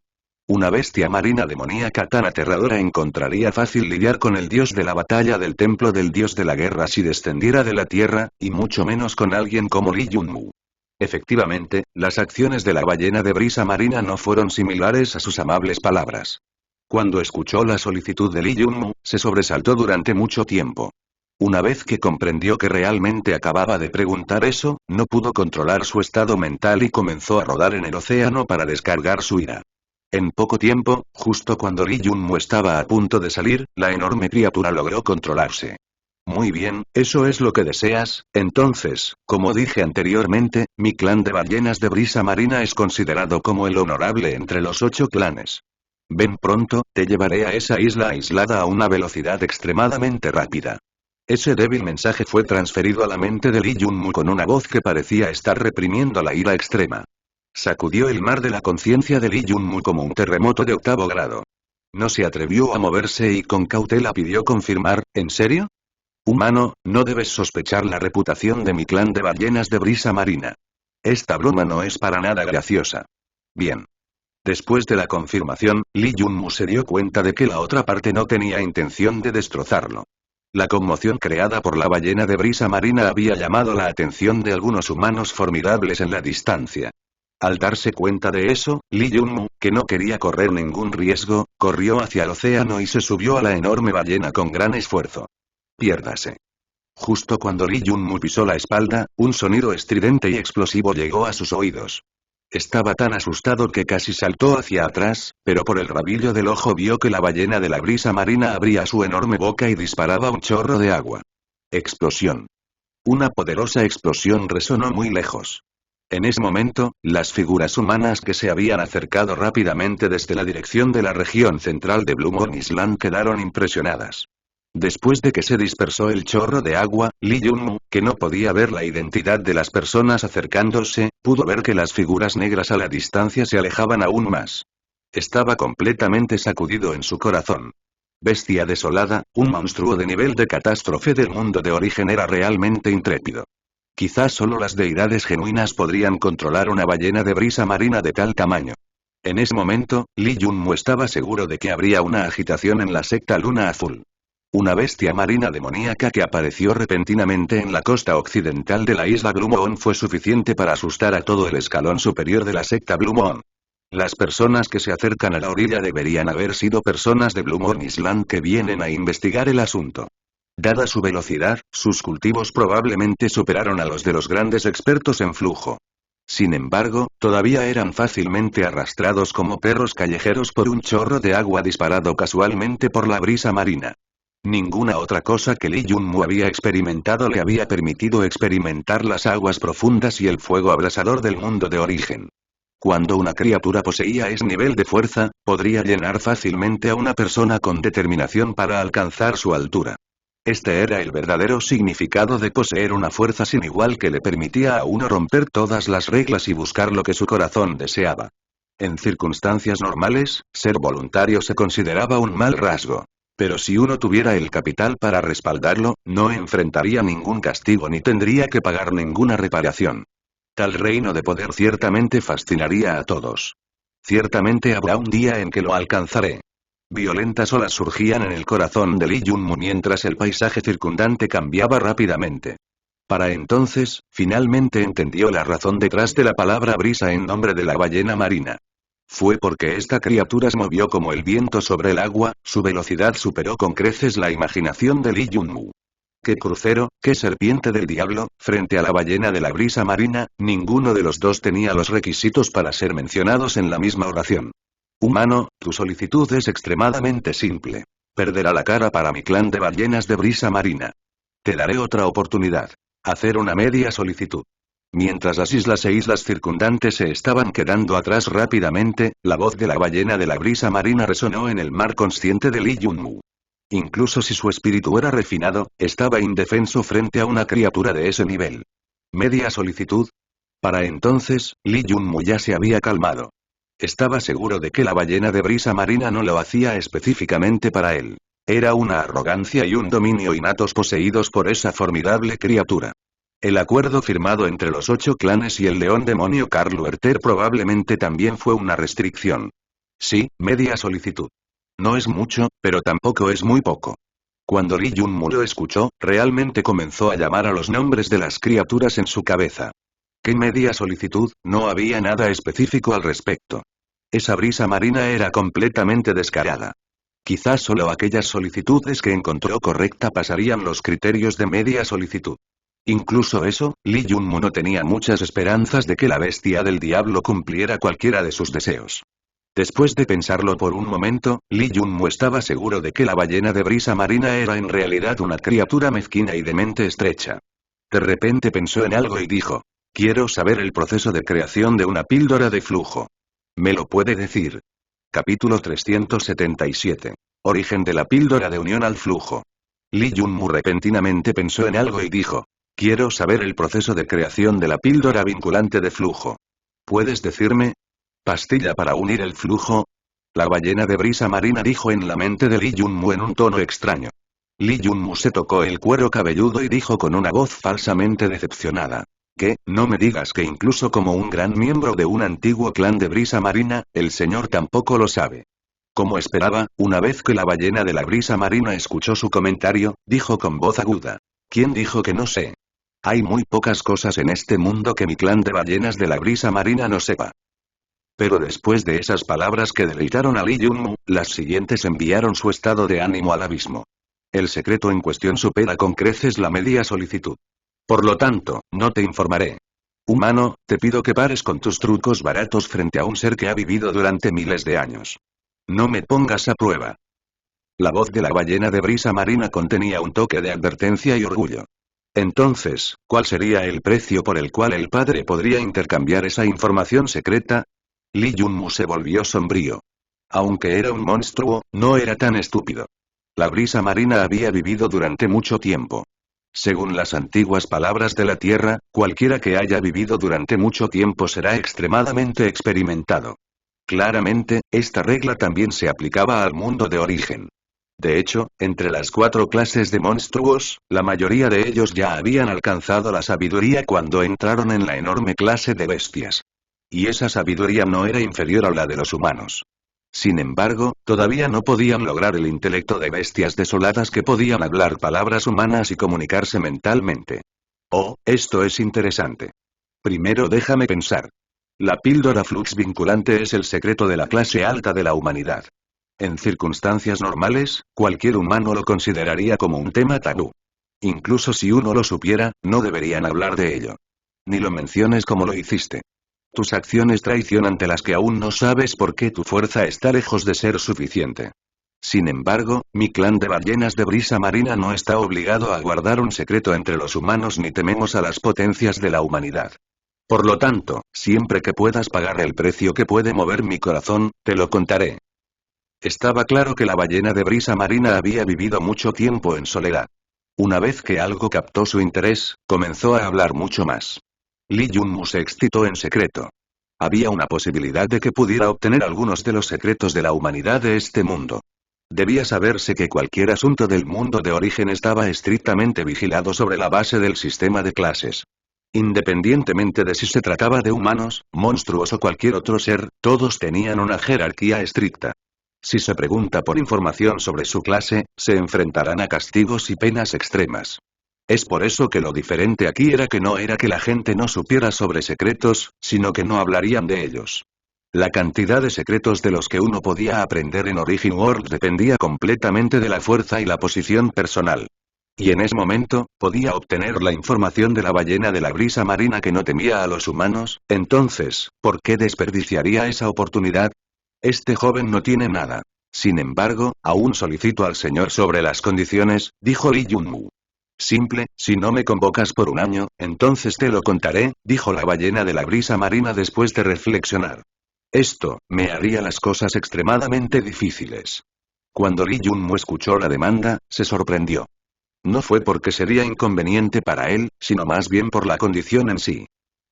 Una bestia marina demoníaca tan aterradora encontraría fácil lidiar con el dios de la batalla del templo del dios de la guerra si descendiera de la tierra, y mucho menos con alguien como Lee Junmu. Efectivamente, las acciones de la ballena de brisa marina no fueron similares a sus amables palabras. Cuando escuchó la solicitud de Lee Junmu, se sobresaltó durante mucho tiempo. Una vez que comprendió que realmente acababa de preguntar eso, no pudo controlar su estado mental y comenzó a rodar en el océano para descargar su ira. En poco tiempo, justo cuando Lee Junmu estaba a punto de salir, la enorme criatura logró controlarse. Muy bien, eso es lo que deseas. Entonces, como dije anteriormente, mi clan de ballenas de brisa marina es considerado como el honorable entre los 8 clanes. Ven pronto, te llevaré a esa isla aislada a una velocidad extremadamente rápida. Ese débil mensaje fue transferido a la mente de Lee Junmu con una voz que parecía estar reprimiendo la ira extrema. Sacudió el mar de la conciencia de Lee Junmu como un terremoto de 8º grado. No se atrevió a moverse y con cautela pidió confirmar, ¿en serio? Humano, no debes sospechar la reputación de mi clan de ballenas de brisa marina. Esta broma no es para nada graciosa. Bien. Después de la confirmación, Lee Junmu se dio cuenta de que la otra parte no tenía intención de destrozarlo. La conmoción creada por la ballena de brisa marina había llamado la atención de algunos humanos formidables en la distancia. Al darse cuenta de eso, Lee Junmu, que no quería correr ningún riesgo, corrió hacia el océano y se subió a la enorme ballena con gran esfuerzo. Piérdase. Justo cuando Lee Junmu pisó la espalda, un sonido estridente y explosivo llegó a sus oídos. Estaba tan asustado que casi saltó hacia atrás, pero por el rabillo del ojo vio que la ballena de la brisa marina abría su enorme boca y disparaba un chorro de agua. Explosión. Una poderosa explosión resonó muy lejos. En ese momento, las figuras humanas que se habían acercado rápidamente desde la dirección de la región central de Blue Moon Island quedaron impresionadas. Después de que se dispersó el chorro de agua, Lee Junmu, que no podía ver la identidad de las personas acercándose, pudo ver que las figuras negras a la distancia se alejaban aún más. Estaba completamente sacudido en su corazón. Bestia desolada, un monstruo de nivel de catástrofe del mundo de origen era realmente intrépido. Quizás solo las deidades genuinas podrían controlar una ballena de brisa marina de tal tamaño. En ese momento, Lee Junmu estaba seguro de que habría una agitación en la secta Luna Azul. Una bestia marina demoníaca que apareció repentinamente en la costa occidental de la isla Blue Moon fue suficiente para asustar a todo el escalón superior de la secta Blue Moon. Las personas que se acercan a la orilla deberían haber sido personas de Blue Moon Island que vienen a investigar el asunto. Dada su velocidad, sus cultivos probablemente superaron a los de los grandes expertos en flujo. Sin embargo, todavía eran fácilmente arrastrados como perros callejeros por un chorro de agua disparado casualmente por la brisa marina. Ninguna otra cosa que Lee Junmu había experimentado le había permitido experimentar las aguas profundas y el fuego abrasador del mundo de origen. Cuando una criatura poseía ese nivel de fuerza, podría llenar fácilmente a una persona con determinación para alcanzar su altura. Este era el verdadero significado de poseer una fuerza sin igual que le permitía a uno romper todas las reglas y buscar lo que su corazón deseaba. En circunstancias normales, ser voluntario se consideraba un mal rasgo. Pero si uno tuviera el capital para respaldarlo, no enfrentaría ningún castigo ni tendría que pagar ninguna reparación. Tal reino de poder ciertamente fascinaría a todos. Ciertamente habrá un día en que lo alcanzaré. Violentas olas surgían en el corazón de Lee Junmu mientras el paisaje circundante cambiaba rápidamente. Para entonces, finalmente entendió la razón detrás de la palabra brisa en nombre de la ballena marina. Fue porque esta criatura se movió como el viento sobre el agua, su velocidad superó con creces la imaginación de Lee Junmu. ¿Qué crucero, qué serpiente del diablo? Frente a la ballena de la brisa marina, ninguno de los dos tenía los requisitos para ser mencionados en la misma oración. Humano, tu solicitud es extremadamente simple. Perderá la cara para mi clan de ballenas de brisa marina. Te daré otra oportunidad. Hacer una media solicitud. Mientras las islas e islas circundantes se estaban quedando atrás rápidamente, la voz de la ballena de la brisa marina resonó en el mar consciente de Lee Junmu. Incluso si su espíritu era refinado, estaba indefenso frente a una criatura de ese nivel. ¿Media solicitud? Para entonces, Lee Junmu ya se había calmado. Estaba seguro de que la ballena de brisa marina no lo hacía específicamente para él. Era una arrogancia y un dominio innatos poseídos por esa formidable criatura. El acuerdo firmado entre los 8 clanes y el león demonio Karl Werther probablemente también fue una restricción. Sí, media solicitud. No es mucho, pero tampoco es muy poco. Cuando Lee Junmu lo escuchó, realmente comenzó a llamar a los nombres de las criaturas en su cabeza. ¿Qué media solicitud? No había nada específico al respecto. Esa brisa marina era completamente descarada. Quizás solo aquellas solicitudes que encontró correcta pasarían los criterios de media solicitud. Incluso eso, Lee Junmu no tenía muchas esperanzas de que la bestia del diablo cumpliera cualquiera de sus deseos. Después de pensarlo por un momento, Lee Junmu estaba seguro de que la ballena de brisa marina era en realidad una criatura mezquina y de mente estrecha. De repente pensó en algo y dijo: quiero saber el proceso de creación de una píldora de flujo. ¿Me lo puede decir? Capítulo 377. Origen de la píldora de unión al flujo. Lee Junmu repentinamente pensó en algo y dijo: quiero saber el proceso de creación de la píldora vinculante de flujo. ¿Puedes decirme? ¿Pastilla para unir el flujo? La ballena de brisa marina dijo en la mente de Lee Junmu en un tono extraño. Lee Junmu se tocó el cuero cabelludo y dijo con una voz falsamente decepcionada: ¿qué? No me digas que incluso como un gran miembro de un antiguo clan de brisa marina, el señor tampoco lo sabe. Como esperaba, una vez que la ballena de la brisa marina escuchó su comentario, dijo con voz aguda: ¿quién dijo que no sé? Hay muy pocas cosas en este mundo que mi clan de ballenas de la brisa marina no sepa. Pero después de esas palabras que deleitaron a Lee Junmu, las siguientes enviaron su estado de ánimo al abismo. El secreto en cuestión supera con creces la media solicitud. Por lo tanto, no te informaré. Humano, te pido que pares con tus trucos baratos frente a un ser que ha vivido durante miles de años. No me pongas a prueba. La voz de la ballena de brisa marina contenía un toque de advertencia y orgullo. Entonces, ¿cuál sería el precio por el cual el padre podría intercambiar esa información secreta? Lee Junmu se volvió sombrío. Aunque era un monstruo, no era tan estúpido. La brisa marina había vivido durante mucho tiempo. Según las antiguas palabras de la Tierra, cualquiera que haya vivido durante mucho tiempo será extremadamente experimentado. Claramente, esta regla también se aplicaba al mundo de origen. De hecho, entre las 4 clases de monstruos, la mayoría de ellos ya habían alcanzado la sabiduría cuando entraron en la enorme clase de bestias. Y esa sabiduría no era inferior a la de los humanos. Sin embargo, todavía no podían lograr el intelecto de bestias desoladas que podían hablar palabras humanas y comunicarse mentalmente. Oh, esto es interesante. Primero déjame pensar. La píldora flux vinculante es el secreto de la clase alta de la humanidad. En circunstancias normales, cualquier humano lo consideraría como un tema tabú. Incluso si uno lo supiera, no deberían hablar de ello. Ni lo menciones como lo hiciste. Tus acciones traicionan las que aún no sabes por qué tu fuerza está lejos de ser suficiente. Sin embargo, mi clan de ballenas de brisa marina no está obligado a guardar un secreto entre los humanos ni tememos a las potencias de la humanidad. Por lo tanto, siempre que puedas pagar el precio que puede mover mi corazón, te lo contaré. Estaba claro que la ballena de brisa marina había vivido mucho tiempo en soledad. Una vez que algo captó su interés, comenzó a hablar mucho más. Lee Junmu se excitó en secreto. Había una posibilidad de que pudiera obtener algunos de los secretos de la humanidad de este mundo. Debía saberse que cualquier asunto del mundo de origen estaba estrictamente vigilado sobre la base del sistema de clases. Independientemente de si se trataba de humanos, monstruos o cualquier otro ser, todos tenían una jerarquía estricta. Si se pregunta por información sobre su clase, se enfrentarán a castigos y penas extremas. Es por eso que lo diferente aquí era que no era que la gente no supiera sobre secretos, sino que no hablarían de ellos. La cantidad de secretos de los que uno podía aprender en Origin World dependía completamente de la fuerza y la posición personal. Y en ese momento, podía obtener la información de la ballena de la brisa marina que no temía a los humanos, entonces, ¿por qué desperdiciaría esa oportunidad? Este joven no tiene nada. Sin embargo, aún solicito al señor sobre las condiciones, dijo Lee Junmu. Simple, si no me convocas por un año, entonces te lo contaré, dijo la ballena de la brisa marina después de reflexionar. Esto, me haría las cosas extremadamente difíciles. Cuando Lee Junmu escuchó la demanda, se sorprendió. No fue porque sería inconveniente para él, sino más bien por la condición en sí.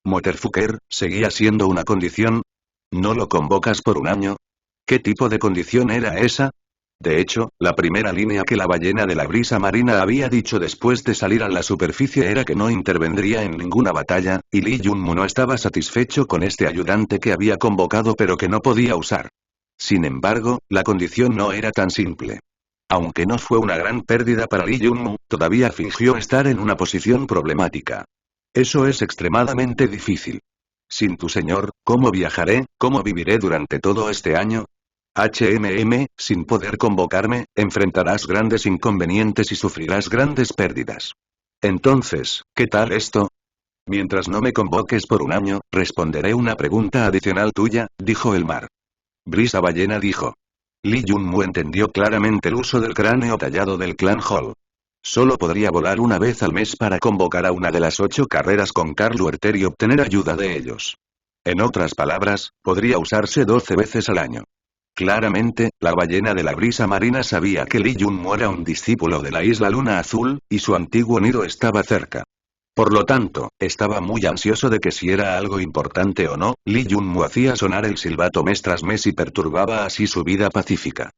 Motherfucker, ¿seguía siendo una condición? ¿No lo convocas por un año? ¿Qué tipo de condición era esa? De hecho, la primera línea que la ballena de la brisa marina había dicho después de salir a la superficie era que no intervendría en ninguna batalla, y Lee Junmu no estaba satisfecho con este ayudante que había convocado pero que no podía usar. Sin embargo, la condición no era tan simple. Aunque no fue una gran pérdida para Lee Junmu, todavía fingió estar en una posición problemática. Eso es extremadamente difícil. Sin tu señor, ¿cómo viajaré, cómo viviré durante todo este año? Sin poder convocarme, enfrentarás grandes inconvenientes y sufrirás grandes pérdidas. Entonces, ¿qué tal esto? Mientras no me convoques por un año, responderé una pregunta adicional tuya, dijo el mar. Brisa ballena dijo. Li Yunmu entendió claramente el uso del cráneo tallado del clan Hall. Solo podría volar una vez al mes para convocar a una de las 8 carreras con Karl Luerter y obtener ayuda de ellos. En otras palabras, podría usarse 12 veces al año. Claramente, la ballena de la brisa marina sabía que Li Yunmu era un discípulo de la isla Luna Azul, y su antiguo nido estaba cerca. Por lo tanto, estaba muy ansioso de que si era algo importante o no, Li Yunmu hacía sonar el silbato mes tras mes y perturbaba así su vida pacífica.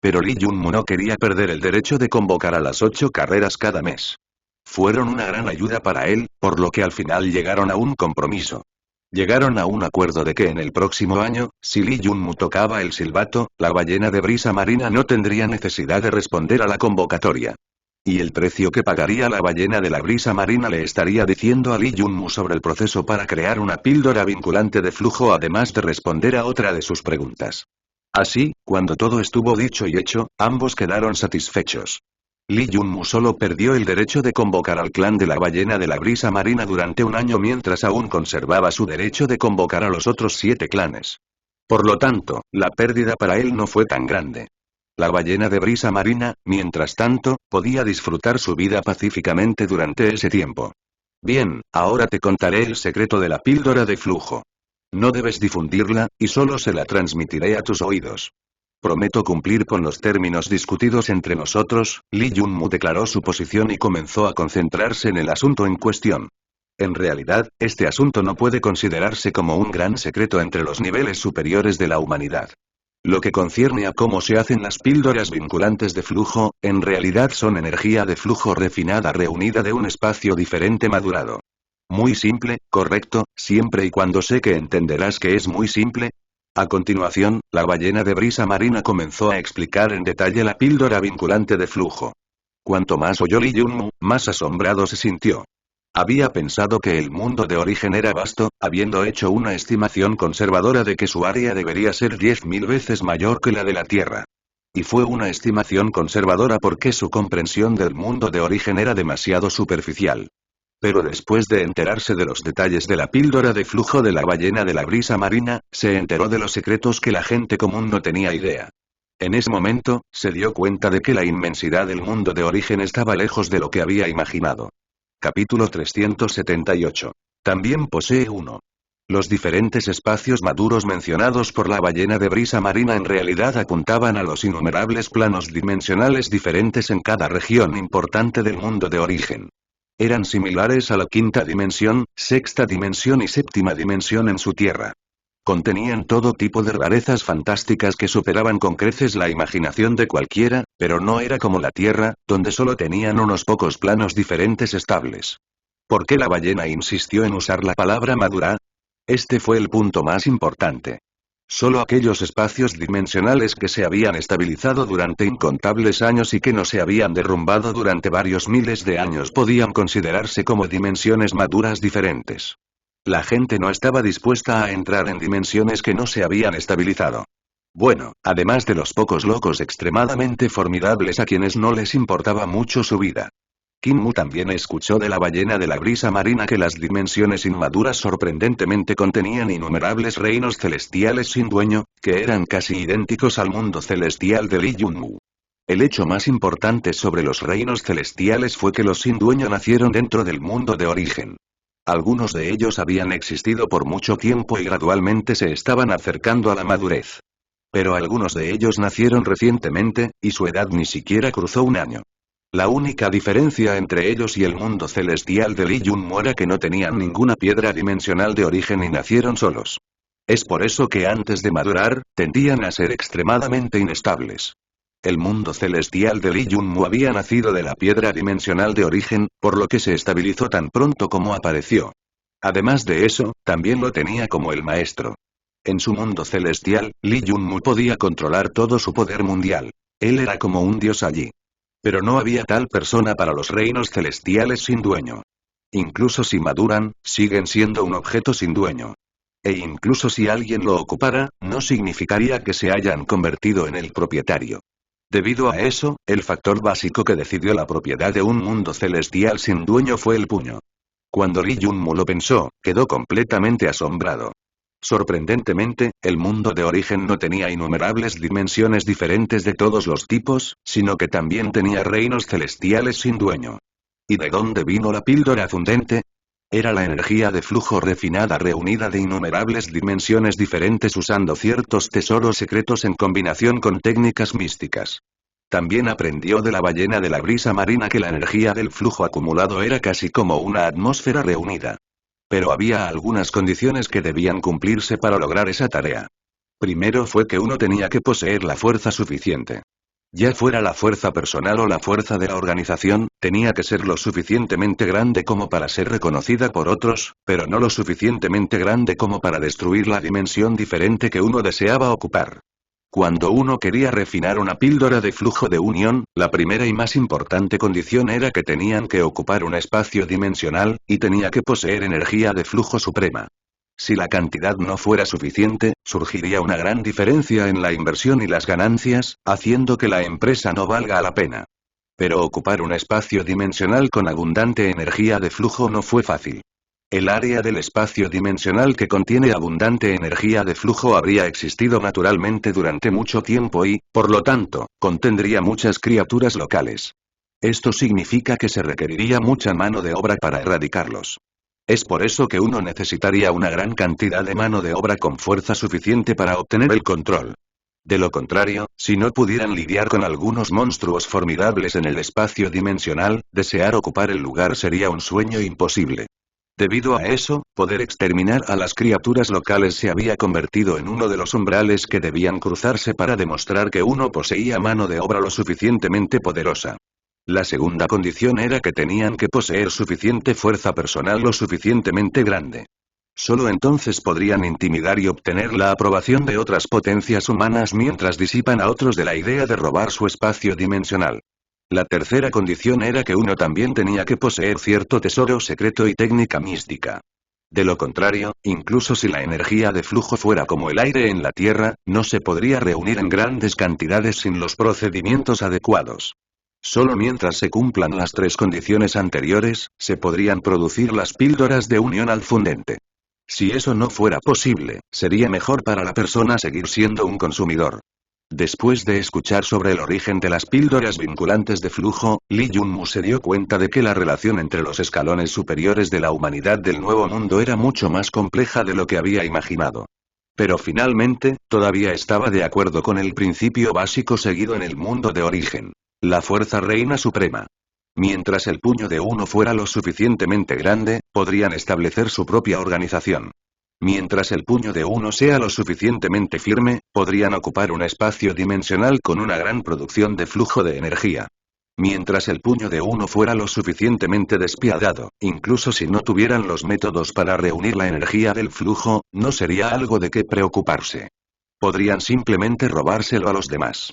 Pero Li Yunmu no quería perder el derecho de convocar a las 8 carreras cada mes. Fueron una gran ayuda para él, por lo que al final llegaron a un compromiso. Llegaron a un acuerdo de que en el próximo año, si Li Yunmu tocaba el silbato, la ballena de brisa marina no tendría necesidad de responder a la convocatoria. Y el precio que pagaría la ballena de la brisa marina le estaría diciendo a Li Yunmu sobre el proceso para crear una píldora vinculante de flujo además de responder a otra de sus preguntas. Así, cuando todo estuvo dicho y hecho, ambos quedaron satisfechos. Li Yunmu solo perdió el derecho de convocar al clan de la ballena de la brisa marina durante un año mientras aún conservaba su derecho de convocar a los otros 7 clanes. Por lo tanto, la pérdida para él no fue tan grande. La ballena de brisa marina, mientras tanto, podía disfrutar su vida pacíficamente durante ese tiempo. Bien, ahora te contaré el secreto de la píldora de flujo. No debes difundirla, y solo se la transmitiré a tus oídos. Prometo cumplir con los términos discutidos entre nosotros. Li Yunmu declaró su posición y comenzó a concentrarse en el asunto en cuestión. En realidad, este asunto no puede considerarse como un gran secreto entre los niveles superiores de la humanidad. Lo que concierne a cómo se hacen las píldoras vinculantes de flujo, en realidad son energía de flujo refinada reunida de un espacio diferente madurado. Muy simple, correcto, siempre y cuando sé que entenderás que es muy simple. A continuación, la ballena de brisa marina comenzó a explicar en detalle la píldora vinculante de flujo. Cuanto más oyó Li Yunmu, más asombrado se sintió. Había pensado que el mundo de origen era vasto, habiendo hecho una estimación conservadora de que su área debería ser 10.000 veces mayor que la de la Tierra. Y fue una estimación conservadora porque su comprensión del mundo de origen era demasiado superficial. Pero después de enterarse de los detalles de la píldora de flujo de la ballena de la brisa marina, se enteró de los secretos que la gente común no tenía idea. En ese momento, se dio cuenta de que la inmensidad del mundo de origen estaba lejos de lo que había imaginado. Capítulo 378. También posee uno. Los diferentes espacios maduros mencionados por la ballena de brisa marina en realidad apuntaban a los innumerables planos dimensionales diferentes en cada región importante del mundo de origen. Eran similares a la quinta dimensión, sexta dimensión y séptima dimensión en su tierra. Contenían todo tipo de rarezas fantásticas que superaban con creces la imaginación de cualquiera, pero no era como la Tierra, donde solo tenían unos pocos planos diferentes estables. ¿Por qué la ballena insistió en usar la palabra madura? Este fue el punto más importante. Solo aquellos espacios dimensionales que se habían estabilizado durante incontables años y que no se habían derrumbado durante varios miles de años podían considerarse como dimensiones maduras diferentes. La gente no estaba dispuesta a entrar en dimensiones que no se habían estabilizado. Bueno, además de los pocos locos extremadamente formidables a quienes no les importaba mucho su vida. Kinmu también escuchó de la ballena de la brisa marina que las dimensiones inmaduras sorprendentemente contenían innumerables reinos celestiales sin dueño, que eran casi idénticos al mundo celestial de Li Yunmu. El hecho más importante sobre los reinos celestiales fue que los sin dueño nacieron dentro del mundo de origen. Algunos de ellos habían existido por mucho tiempo y gradualmente se estaban acercando a la madurez. Pero algunos de ellos nacieron recientemente, y su edad ni siquiera cruzó un año. La única diferencia entre ellos y el mundo celestial de Li Yunmu era que no tenían ninguna piedra dimensional de origen y nacieron solos. Es por eso que antes de madurar, tendían a ser extremadamente inestables. El mundo celestial de Li Yunmu había nacido de la piedra dimensional de origen, por lo que se estabilizó tan pronto como apareció. Además de eso, también lo tenía como el maestro. En su mundo celestial, Li Yunmu podía controlar todo su poder mundial. Él era como un dios allí. Pero no había tal persona para los reinos celestiales sin dueño. Incluso si maduran, siguen siendo un objeto sin dueño. E incluso si alguien lo ocupara, no significaría que se hayan convertido en el propietario. Debido a eso, el factor básico que decidió la propiedad de un mundo celestial sin dueño fue el puño. Cuando Li Yunmu lo pensó, quedó completamente asombrado. Sorprendentemente, el mundo de origen no tenía innumerables dimensiones diferentes de todos los tipos, sino que también tenía reinos celestiales sin dueño. ¿Y de dónde vino la píldora fundente? Era la energía de flujo refinada reunida de innumerables dimensiones diferentes usando ciertos tesoros secretos en combinación con técnicas místicas. También aprendió de la ballena de la brisa marina que la energía del flujo acumulado era casi como una atmósfera reunida. Pero había algunas condiciones que debían cumplirse para lograr esa tarea. Primero fue que uno tenía que poseer la fuerza suficiente. Ya fuera la fuerza personal o la fuerza de la organización, tenía que ser lo suficientemente grande como para ser reconocida por otros, pero no lo suficientemente grande como para destruir la dimensión diferente que uno deseaba ocupar. Cuando uno quería refinar una píldora de flujo de unión, la primera y más importante condición era que tenían que ocupar un espacio dimensional, y tenía que poseer energía de flujo suprema. Si la cantidad no fuera suficiente, surgiría una gran diferencia en la inversión y las ganancias, haciendo que la empresa no valga la pena. Pero ocupar un espacio dimensional con abundante energía de flujo no fue fácil. El área del espacio dimensional que contiene abundante energía de flujo habría existido naturalmente durante mucho tiempo y, por lo tanto, contendría muchas criaturas locales. Esto significa que se requeriría mucha mano de obra para erradicarlos. Es por eso que uno necesitaría una gran cantidad de mano de obra con fuerza suficiente para obtener el control. De lo contrario, si no pudieran lidiar con algunos monstruos formidables en el espacio dimensional, desear ocupar el lugar sería un sueño imposible. Debido a eso, poder exterminar a las criaturas locales se había convertido en uno de los umbrales que debían cruzarse para demostrar que uno poseía mano de obra lo suficientemente poderosa. La segunda condición era que tenían que poseer suficiente fuerza personal lo suficientemente grande. Solo entonces podrían intimidar y obtener la aprobación de otras potencias humanas mientras disipan a otros de la idea de robar su espacio dimensional. La tercera condición era que uno también tenía que poseer cierto tesoro secreto y técnica mística. De lo contrario, incluso si la energía de flujo fuera como el aire en la Tierra, no se podría reunir en grandes cantidades sin los procedimientos adecuados. Solo mientras se cumplan las tres condiciones anteriores, se podrían producir las píldoras de unión al fundente. Si eso no fuera posible, sería mejor para la persona seguir siendo un consumidor. Después de escuchar sobre el origen de las píldoras vinculantes de flujo, Lee Junmu se dio cuenta de que la relación entre los escalones superiores de la humanidad del Nuevo Mundo era mucho más compleja de lo que había imaginado. Pero finalmente, todavía estaba de acuerdo con el principio básico seguido en el mundo de origen. La fuerza reina suprema. Mientras el puño de uno fuera lo suficientemente grande, podrían establecer su propia organización. Mientras el puño de uno sea lo suficientemente firme, podrían ocupar un espacio dimensional con una gran producción de flujo de energía. Mientras el puño de uno fuera lo suficientemente despiadado, incluso si no tuvieran los métodos para reunir la energía del flujo, no sería algo de qué preocuparse. Podrían simplemente robárselo a los demás.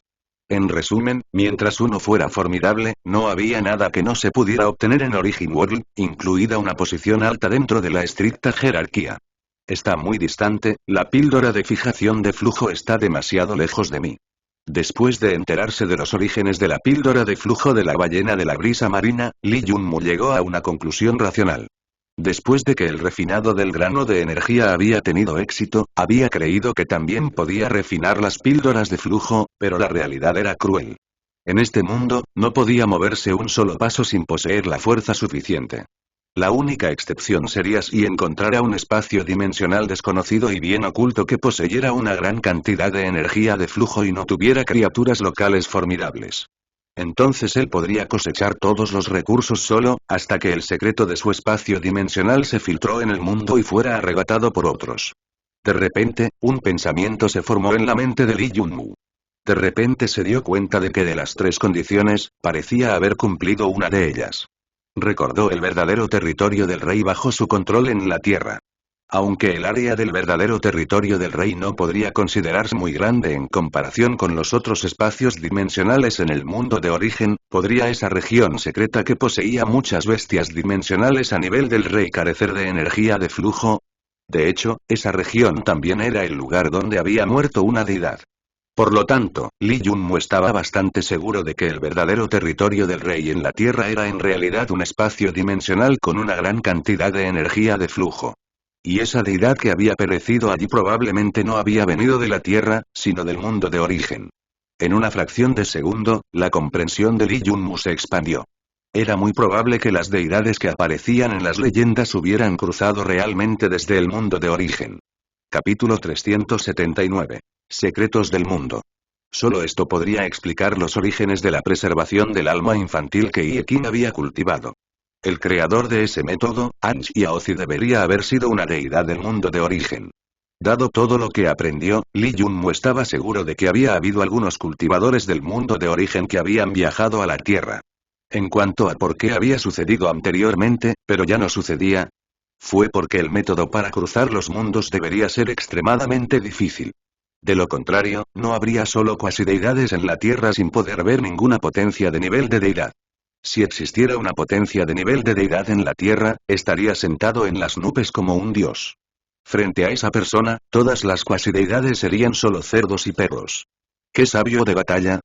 En resumen, mientras uno fuera formidable, no había nada que no se pudiera obtener en Origin World, incluida una posición alta dentro de la estricta jerarquía. Está muy distante, la píldora de fijación de flujo está demasiado lejos de mí. Después de enterarse de los orígenes de la píldora de flujo de la ballena de la brisa marina, Lee Junmu llegó a una conclusión racional. Después de que el refinado del grano de energía había tenido éxito, había creído que también podía refinar las píldoras de flujo, pero la realidad era cruel. En este mundo, no podía moverse un solo paso sin poseer la fuerza suficiente. La única excepción sería si encontrara un espacio dimensional desconocido y bien oculto que poseyera una gran cantidad de energía de flujo y no tuviera criaturas locales formidables. Entonces él podría cosechar todos los recursos solo, hasta que el secreto de su espacio dimensional se filtró en el mundo y fuera arrebatado por otros. De repente, un pensamiento se formó en la mente de Lee Junmu. De repente se dio cuenta de que de las tres condiciones, parecía haber cumplido una de ellas. Recordó el verdadero territorio del rey bajo su control en la Tierra. Aunque el área del verdadero territorio del rey no podría considerarse muy grande en comparación con los otros espacios dimensionales en el mundo de origen, ¿podría esa región secreta que poseía muchas bestias dimensionales a nivel del rey carecer de energía de flujo? De hecho, esa región también era el lugar donde había muerto una deidad. Por lo tanto, Lee Junmu estaba bastante seguro de que el verdadero territorio del rey en la Tierra era en realidad un espacio dimensional con una gran cantidad de energía de flujo. Y esa deidad que había perecido allí probablemente no había venido de la Tierra, sino del mundo de origen. En una fracción de segundo, la comprensión de Lee Junmu se expandió. Era muy probable que las deidades que aparecían en las leyendas hubieran cruzado realmente desde el mundo de origen. Capítulo 379. Secretos del mundo. Solo esto podría explicar los orígenes de la preservación del alma infantil que Iekin había cultivado. El creador de ese método, Anji Aozi, debería haber sido una deidad del mundo de origen. Dado todo lo que aprendió, Lee Junmu estaba seguro de que había habido algunos cultivadores del mundo de origen que habían viajado a la Tierra. En cuanto a por qué había sucedido anteriormente, pero ya no sucedía, fue porque el método para cruzar los mundos debería ser extremadamente difícil. De lo contrario, no habría solo cuasideidades en la Tierra sin poder ver ninguna potencia de nivel de deidad. Si existiera una potencia de nivel de deidad en la Tierra, estaría sentado en las nubes como un dios. Frente a esa persona, todas las cuasideidades serían solo cerdos y perros. ¿Qué sabio de batalla?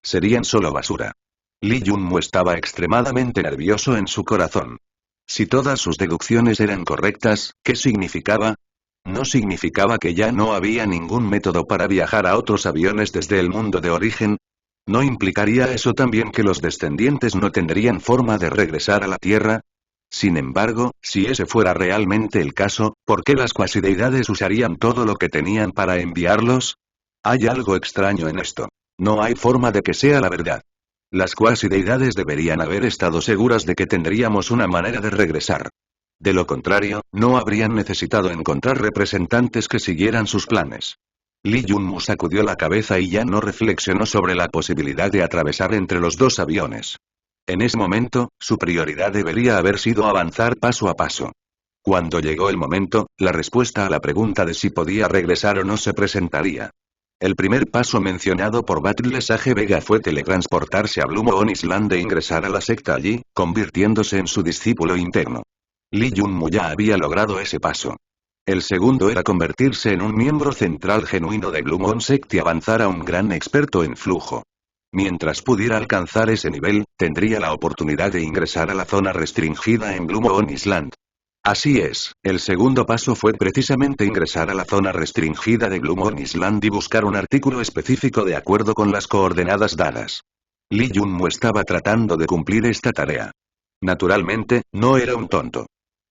Serían solo basura. Lee Junmu estaba extremadamente nervioso en su corazón. Si todas sus deducciones eran correctas, ¿qué significaba? ¿No significaba que ya no había ningún método para viajar a otros aviones desde el mundo de origen? ¿No implicaría eso también que los descendientes no tendrían forma de regresar a la Tierra? Sin embargo, si ese fuera realmente el caso, ¿por qué las cuasideidades usarían todo lo que tenían para enviarlos? Hay algo extraño en esto. No hay forma de que sea la verdad. Las cuasideidades deberían haber estado seguras de que tendríamos una manera de regresar. De lo contrario, no habrían necesitado encontrar representantes que siguieran sus planes. Lee Junmu sacudió la cabeza y ya no reflexionó sobre la posibilidad de atravesar entre los dos aviones. En ese momento, su prioridad debería haber sido avanzar paso a paso. Cuando llegó el momento, la respuesta a la pregunta de si podía regresar o no se presentaría. El primer paso mencionado por Battle Sage Vega fue teletransportarse a Blue Moon Island e ingresar a la secta allí, convirtiéndose en su discípulo interno. Lee Junmu ya había logrado ese paso. El segundo era convertirse en un miembro central genuino de Blue Moon Sect y avanzar a un gran experto en flujo. Mientras pudiera alcanzar ese nivel, tendría la oportunidad de ingresar a la zona restringida en Blue Moon Island. Así es, el segundo paso fue precisamente ingresar a la zona restringida de Blue Moon Island y buscar un artículo específico de acuerdo con las coordenadas dadas. Lee Junmu estaba tratando de cumplir esta tarea. Naturalmente, no era un tonto.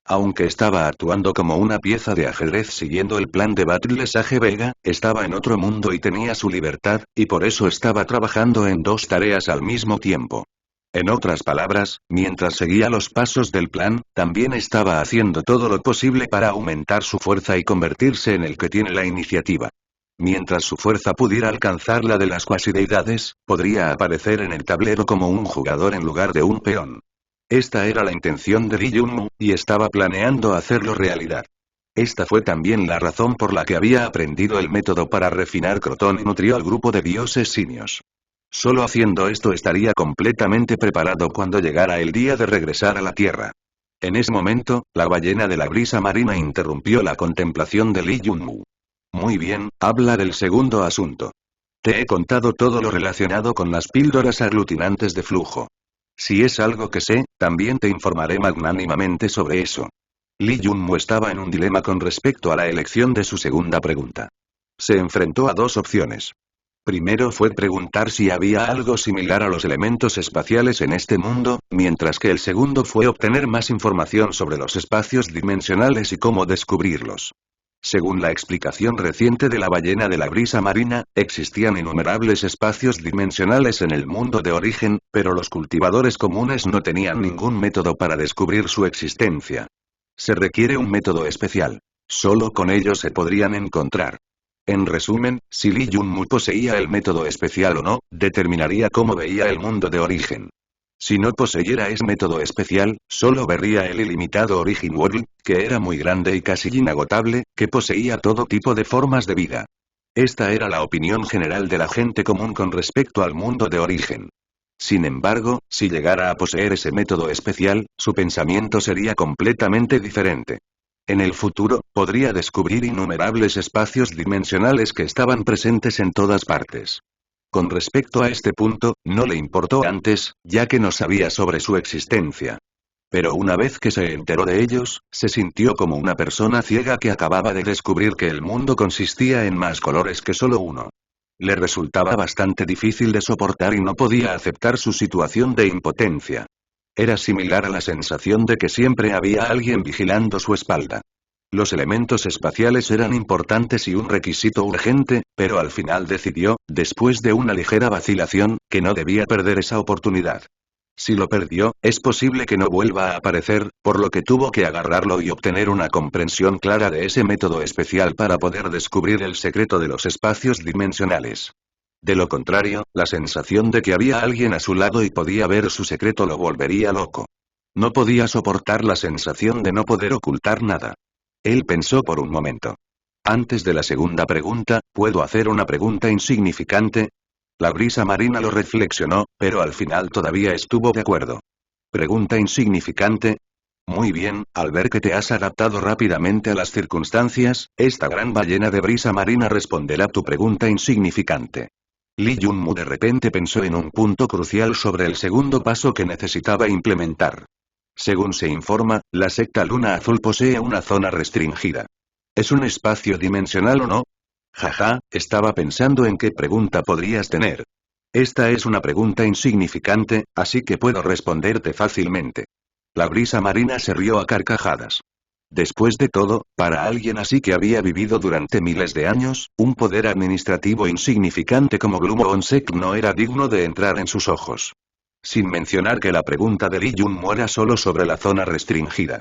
Aunque estaba actuando como una pieza de ajedrez siguiendo el plan de Battle Sage Vega, estaba en otro mundo y tenía su libertad, y por eso estaba trabajando en dos tareas al mismo tiempo. En otras palabras, mientras seguía los pasos del plan, también estaba haciendo todo lo posible para aumentar su fuerza y convertirse en el que tiene la iniciativa. Mientras su fuerza pudiera alcanzar la de las cuasideidades, podría aparecer en el tablero como un jugador en lugar de un peón. Esta era la intención de Lee Junmu, y estaba planeando hacerlo realidad. Esta fue también la razón por la que había aprendido el método para refinar Crotón y nutrió al grupo de dioses simios. Solo haciendo esto estaría completamente preparado cuando llegara el día de regresar a la Tierra. En ese momento, la ballena de la brisa marina interrumpió la contemplación de Lee Junmu. Muy bien, habla del segundo asunto. Te he contado todo lo relacionado con las píldoras aglutinantes de flujo. Si es algo que sé, también te informaré magnánimamente sobre eso. Lee Junmu estaba en un dilema con respecto a la elección de su segunda pregunta. Se enfrentó a dos opciones. Primero fue preguntar si había algo similar a los elementos espaciales en este mundo, mientras que el segundo fue obtener más información sobre los espacios dimensionales y cómo descubrirlos. Según la explicación reciente de la ballena de la brisa marina, existían innumerables espacios dimensionales en el mundo de origen, pero los cultivadores comunes no tenían ningún método para descubrir su existencia. Se requiere un método especial. Solo con ello se podrían encontrar. En resumen, si Lee Junmu poseía el método especial o no, determinaría cómo veía el mundo de origen. Si no poseyera ese método especial, solo vería el ilimitado Origin World, que era muy grande y casi inagotable, que poseía todo tipo de formas de vida. Esta era la opinión general de la gente común con respecto al mundo de origen. Sin embargo, si llegara a poseer ese método especial, su pensamiento sería completamente diferente. En el futuro, podría descubrir innumerables espacios dimensionales que estaban presentes en todas partes. Con respecto a este punto, no le importó antes, ya que no sabía sobre su existencia. Pero una vez que se enteró de ellos, se sintió como una persona ciega que acababa de descubrir que el mundo consistía en más colores que solo uno. Le resultaba bastante difícil de soportar y no podía aceptar su situación de impotencia. Era similar a la sensación de que siempre había alguien vigilando su espalda. Los elementos espaciales eran importantes y un requisito urgente, pero al final decidió, después de una ligera vacilación, que no debía perder esa oportunidad. Si lo perdió, es posible que no vuelva a aparecer, por lo que tuvo que agarrarlo y obtener una comprensión clara de ese método especial para poder descubrir el secreto de los espacios dimensionales. De lo contrario, la sensación de que había alguien a su lado y podía ver su secreto lo volvería loco. No podía soportar la sensación de no poder ocultar nada. Él pensó por un momento. Antes de la segunda pregunta, ¿puedo hacer una pregunta insignificante? La brisa marina lo reflexionó, pero al final todavía estuvo de acuerdo. ¿Pregunta insignificante? Muy bien, al ver que te has adaptado rápidamente a las circunstancias, esta gran ballena de brisa marina responderá tu pregunta insignificante. Lee Junmu de repente pensó en un punto crucial sobre el segundo paso que necesitaba implementar. Según se informa, la secta Luna Azul posee una zona restringida. ¿Es un espacio dimensional o no? Jaja, estaba pensando en qué pregunta podrías tener. Esta es una pregunta insignificante, así que puedo responderte fácilmente. La brisa marina se rió a carcajadas. Después de todo, para alguien así que había vivido durante miles de años, un poder administrativo insignificante como Glumo-on-Sec no era digno de entrar en sus ojos. Sin mencionar que la pregunta de Lee Jun era solo sobre la zona restringida.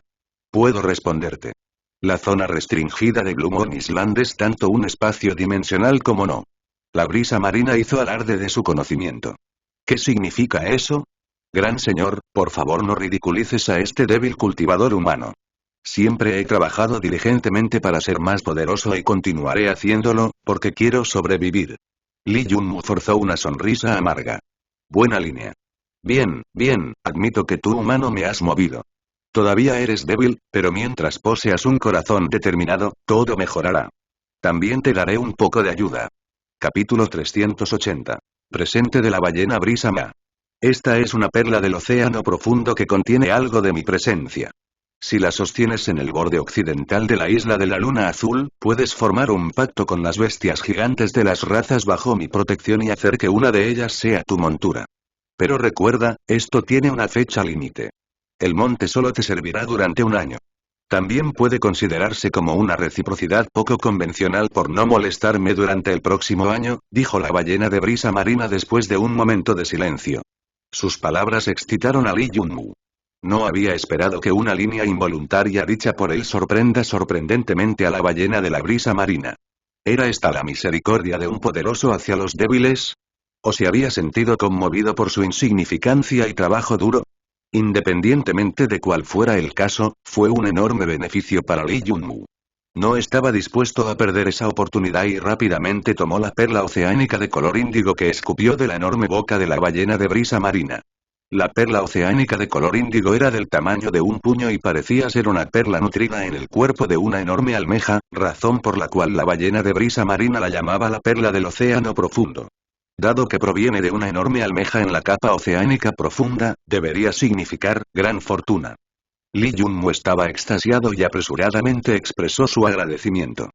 Puedo responderte. La zona restringida de Blue Moon Island es tanto un espacio dimensional como no. La brisa marina hizo alarde de su conocimiento. ¿Qué significa eso? Gran señor, por favor no ridiculices a este débil cultivador humano. Siempre he trabajado diligentemente para ser más poderoso y continuaré haciéndolo, porque quiero sobrevivir. Lee Junmu forzó una sonrisa amarga. Buena línea. Bien, bien, admito que tú humano me has movido. Todavía eres débil, pero mientras poseas un corazón determinado, todo mejorará. También te daré un poco de ayuda. Capítulo 380. Presente de la ballena brisa ma. Esta es una perla del océano profundo que contiene algo de mi presencia. Si la sostienes en el borde occidental de la isla de la luna azul, puedes formar un pacto con las bestias gigantes de las razas bajo mi protección y hacer que una de ellas sea tu montura. Pero recuerda, esto tiene una fecha límite. El monte solo te servirá durante un año. También puede considerarse como una reciprocidad poco convencional por no molestarme durante el próximo año, dijo la ballena de brisa marina después de un momento de silencio. Sus palabras excitaron a Lee Junmu. No había esperado que una línea involuntaria dicha por él sorprenda sorprendentemente a la ballena de la brisa marina. ¿Era esta la misericordia de un poderoso hacia los débiles? ¿O se había sentido conmovido por su insignificancia y trabajo duro? Independientemente de cuál fuera el caso, fue un enorme beneficio para Lee Junmu. No estaba dispuesto a perder esa oportunidad y rápidamente tomó la perla oceánica de color índigo que escupió de la enorme boca de la ballena de brisa marina. La perla oceánica de color índigo era del tamaño de un puño y parecía ser una perla nutrida en el cuerpo de una enorme almeja, razón por la cual la ballena de brisa marina la llamaba la perla del océano profundo. Dado que proviene de una enorme almeja en la capa oceánica profunda, debería significar gran fortuna. Lee Junmu estaba extasiado y apresuradamente expresó su agradecimiento.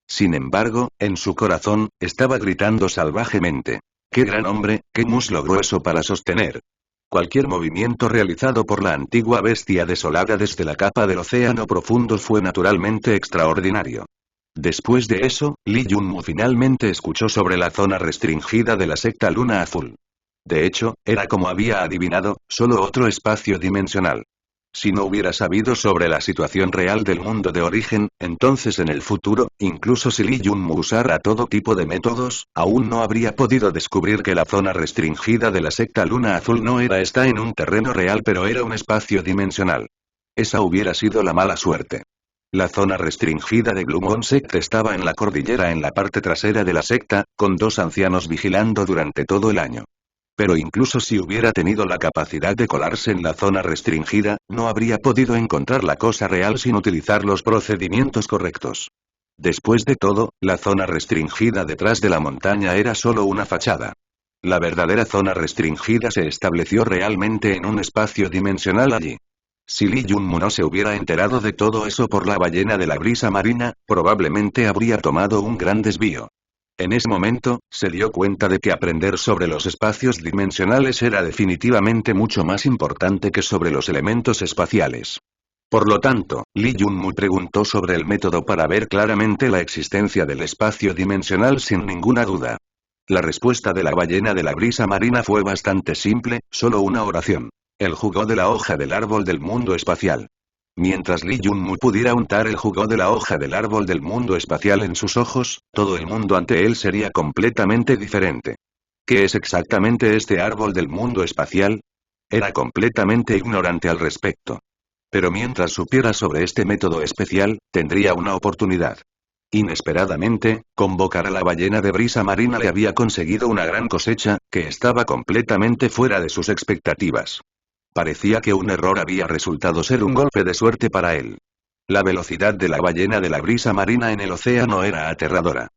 Sin embargo, en su corazón, estaba gritando salvajemente. ¡Qué gran hombre, qué muslo grueso para sostener! Cualquier movimiento realizado por la antigua bestia desolada desde la capa del océano profundo fue naturalmente extraordinario. Después de eso, Lee Junmu finalmente escuchó sobre la zona restringida de la secta Luna Azul. De hecho, era como había adivinado, solo otro espacio dimensional. Si no hubiera sabido sobre la situación real del mundo de origen, entonces en el futuro, incluso si Lee Junmu usara todo tipo de métodos, aún no habría podido descubrir que la zona restringida de la secta Luna Azul no está en un terreno real pero era un espacio dimensional. Esa hubiera sido la mala suerte. La zona restringida de Glumon Sect estaba en la cordillera en la parte trasera de la secta, con dos ancianos vigilando durante todo el año. Pero incluso si hubiera tenido la capacidad de colarse en la zona restringida, no habría podido encontrar la cosa real sin utilizar los procedimientos correctos. Después de todo, la zona restringida detrás de la montaña era solo una fachada. La verdadera zona restringida se estableció realmente en un espacio dimensional allí. Si Lee Jun-mu no se hubiera enterado de todo eso por la ballena de la brisa marina, probablemente habría tomado un gran desvío. En ese momento, se dio cuenta de que aprender sobre los espacios dimensionales era definitivamente mucho más importante que sobre los elementos espaciales. Por lo tanto, Lee Jun-mu preguntó sobre el método para ver claramente la existencia del espacio dimensional sin ninguna duda. La respuesta de la ballena de la brisa marina fue bastante simple, solo una oración. El jugo de la hoja del árbol del mundo espacial. Mientras Lee Jun-mu pudiera untar el jugo de la hoja del árbol del mundo espacial en sus ojos, todo el mundo ante él sería completamente diferente. ¿Qué es exactamente este árbol del mundo espacial? Era completamente ignorante al respecto. Pero mientras supiera sobre este método especial, tendría una oportunidad. Inesperadamente, convocar a la ballena de brisa marina le había conseguido una gran cosecha, que estaba completamente fuera de sus expectativas. Parecía que un error había resultado ser un golpe de suerte para él. La velocidad de la ballena de la brisa marina en el océano era aterradora.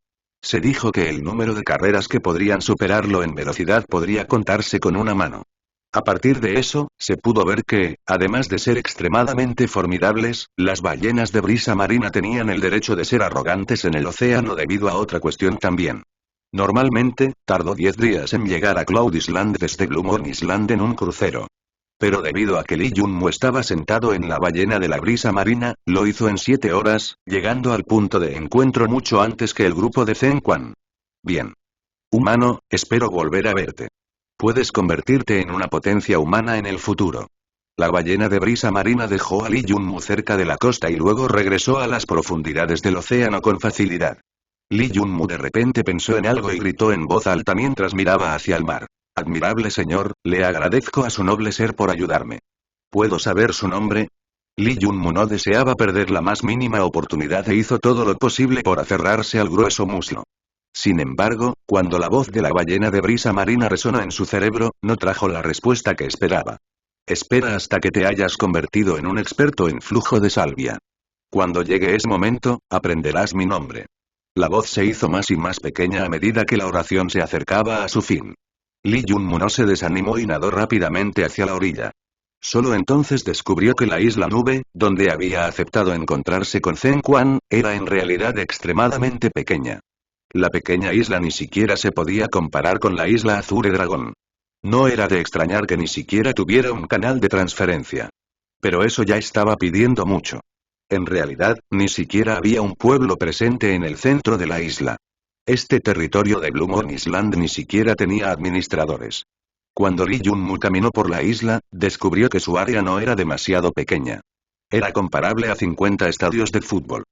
Se dijo que el número de carreras que podrían superarlo en velocidad podría contarse con una mano. A partir de eso, se pudo ver que, además de ser extremadamente formidables, las ballenas de brisa marina tenían el derecho de ser arrogantes en el océano debido a otra cuestión también. Normalmente, tardó 10 días en llegar a Cloud Island desde Blue Moon Island en un crucero. Pero debido a que Lee Jun-mu estaba sentado en la ballena de la brisa marina, lo hizo en 7 horas, llegando al punto de encuentro mucho antes que el grupo de Zhen Quan. Bien. Humano, espero volver a verte. Puedes convertirte en una potencia humana en el futuro. La ballena de brisa marina dejó a Lee Jun-mu cerca de la costa y luego regresó a las profundidades del océano con facilidad. Lee Jun-mu de repente pensó en algo y gritó en voz alta mientras miraba hacia el mar. Admirable señor, le agradezco a su noble ser por ayudarme. ¿Puedo saber su nombre? Lee Jun-mu no deseaba perder la más mínima oportunidad e hizo todo lo posible por aferrarse al grueso muslo. Sin embargo, cuando la voz de la ballena de brisa marina resonó en su cerebro, no trajo la respuesta que esperaba. Espera hasta que te hayas convertido en un experto en flujo de salvia. Cuando llegue ese momento, aprenderás mi nombre. La voz se hizo más y más pequeña a medida que la oración se acercaba a su fin. Lee Jun-mu no se desanimó y nadó rápidamente hacia la orilla. Solo entonces descubrió que la isla Nube, donde había aceptado encontrarse con Zhen Quan, era en realidad extremadamente pequeña. La pequeña isla ni siquiera se podía comparar con la isla Azure Dragon. No era de extrañar que ni siquiera tuviera un canal de transferencia. Pero eso ya estaba pidiendo mucho. En realidad, ni siquiera había un pueblo presente en el centro de la isla. Este territorio de Blue Moon Island ni siquiera tenía administradores. Cuando Lee Jun-mu caminó por la isla, descubrió que su área no era demasiado pequeña. Era comparable a 50 estadios de fútbol.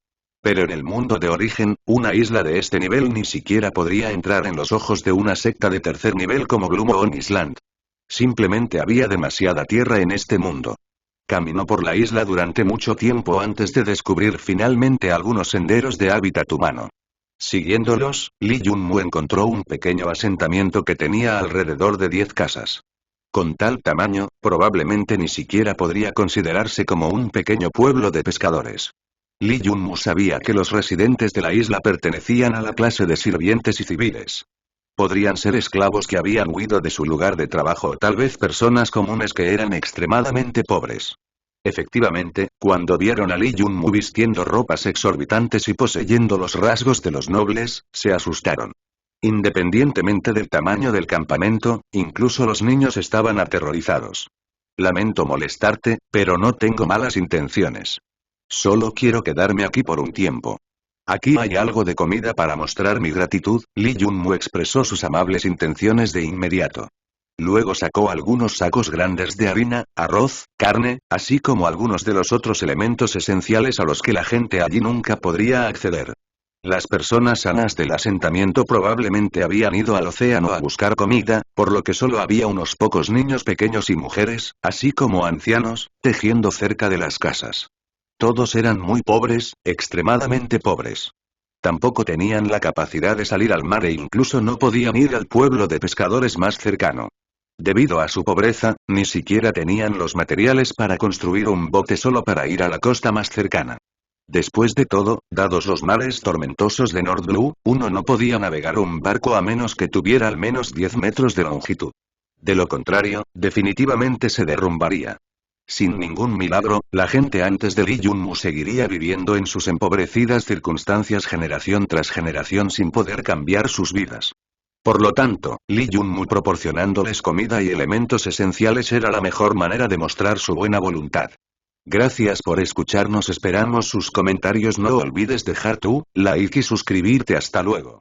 Pero en el mundo de origen, una isla de este nivel ni siquiera podría entrar en los ojos de una secta de tercer nivel como Blue Moon Island. Simplemente había demasiada tierra en este mundo. Caminó por la isla durante mucho tiempo antes de descubrir finalmente algunos senderos de hábitat humano. Siguiéndolos, Lee Jun-mu encontró un pequeño asentamiento que tenía alrededor de 10 casas. Con tal tamaño, probablemente ni siquiera podría considerarse como un pequeño pueblo de pescadores. Lee Jun-mu sabía que los residentes de la isla pertenecían a la clase de sirvientes y civiles. Podrían ser esclavos que habían huido de su lugar de trabajo o tal vez personas comunes que eran extremadamente pobres. Efectivamente, cuando vieron a Lee Jun-mu vistiendo ropas exorbitantes y poseyendo los rasgos de los nobles, se asustaron. Independientemente del tamaño del campamento, incluso los niños estaban aterrorizados. Lamento molestarte, pero no tengo malas intenciones. Solo quiero quedarme aquí por un tiempo. Aquí hay algo de comida para mostrar mi gratitud. Lee Jun-mu expresó sus amables intenciones de inmediato. Luego sacó algunos sacos grandes de harina, arroz, carne, así como algunos de los otros elementos esenciales a los que la gente allí nunca podría acceder. Las personas sanas del asentamiento probablemente habían ido al océano a buscar comida, por lo que solo había unos pocos niños pequeños y mujeres, así como ancianos, tejiendo cerca de las casas. Todos eran muy pobres, extremadamente pobres. Tampoco tenían la capacidad de salir al mar e incluso no podían ir al pueblo de pescadores más cercano. Debido a su pobreza, ni siquiera tenían los materiales para construir un bote solo para ir a la costa más cercana. Después de todo, dados los mares tormentosos de North Blue, uno no podía navegar un barco a menos que tuviera al menos 10 metros de longitud. De lo contrario, definitivamente se derrumbaría. Sin ningún milagro, la gente antes de Lee Junmu seguiría viviendo en sus empobrecidas circunstancias generación tras generación sin poder cambiar sus vidas. Por lo tanto, Lee Junmu proporcionándoles comida y elementos esenciales era la mejor manera de mostrar su buena voluntad. Gracias por escucharnos, esperamos sus comentarios, no olvides dejar tu like y suscribirte, hasta luego.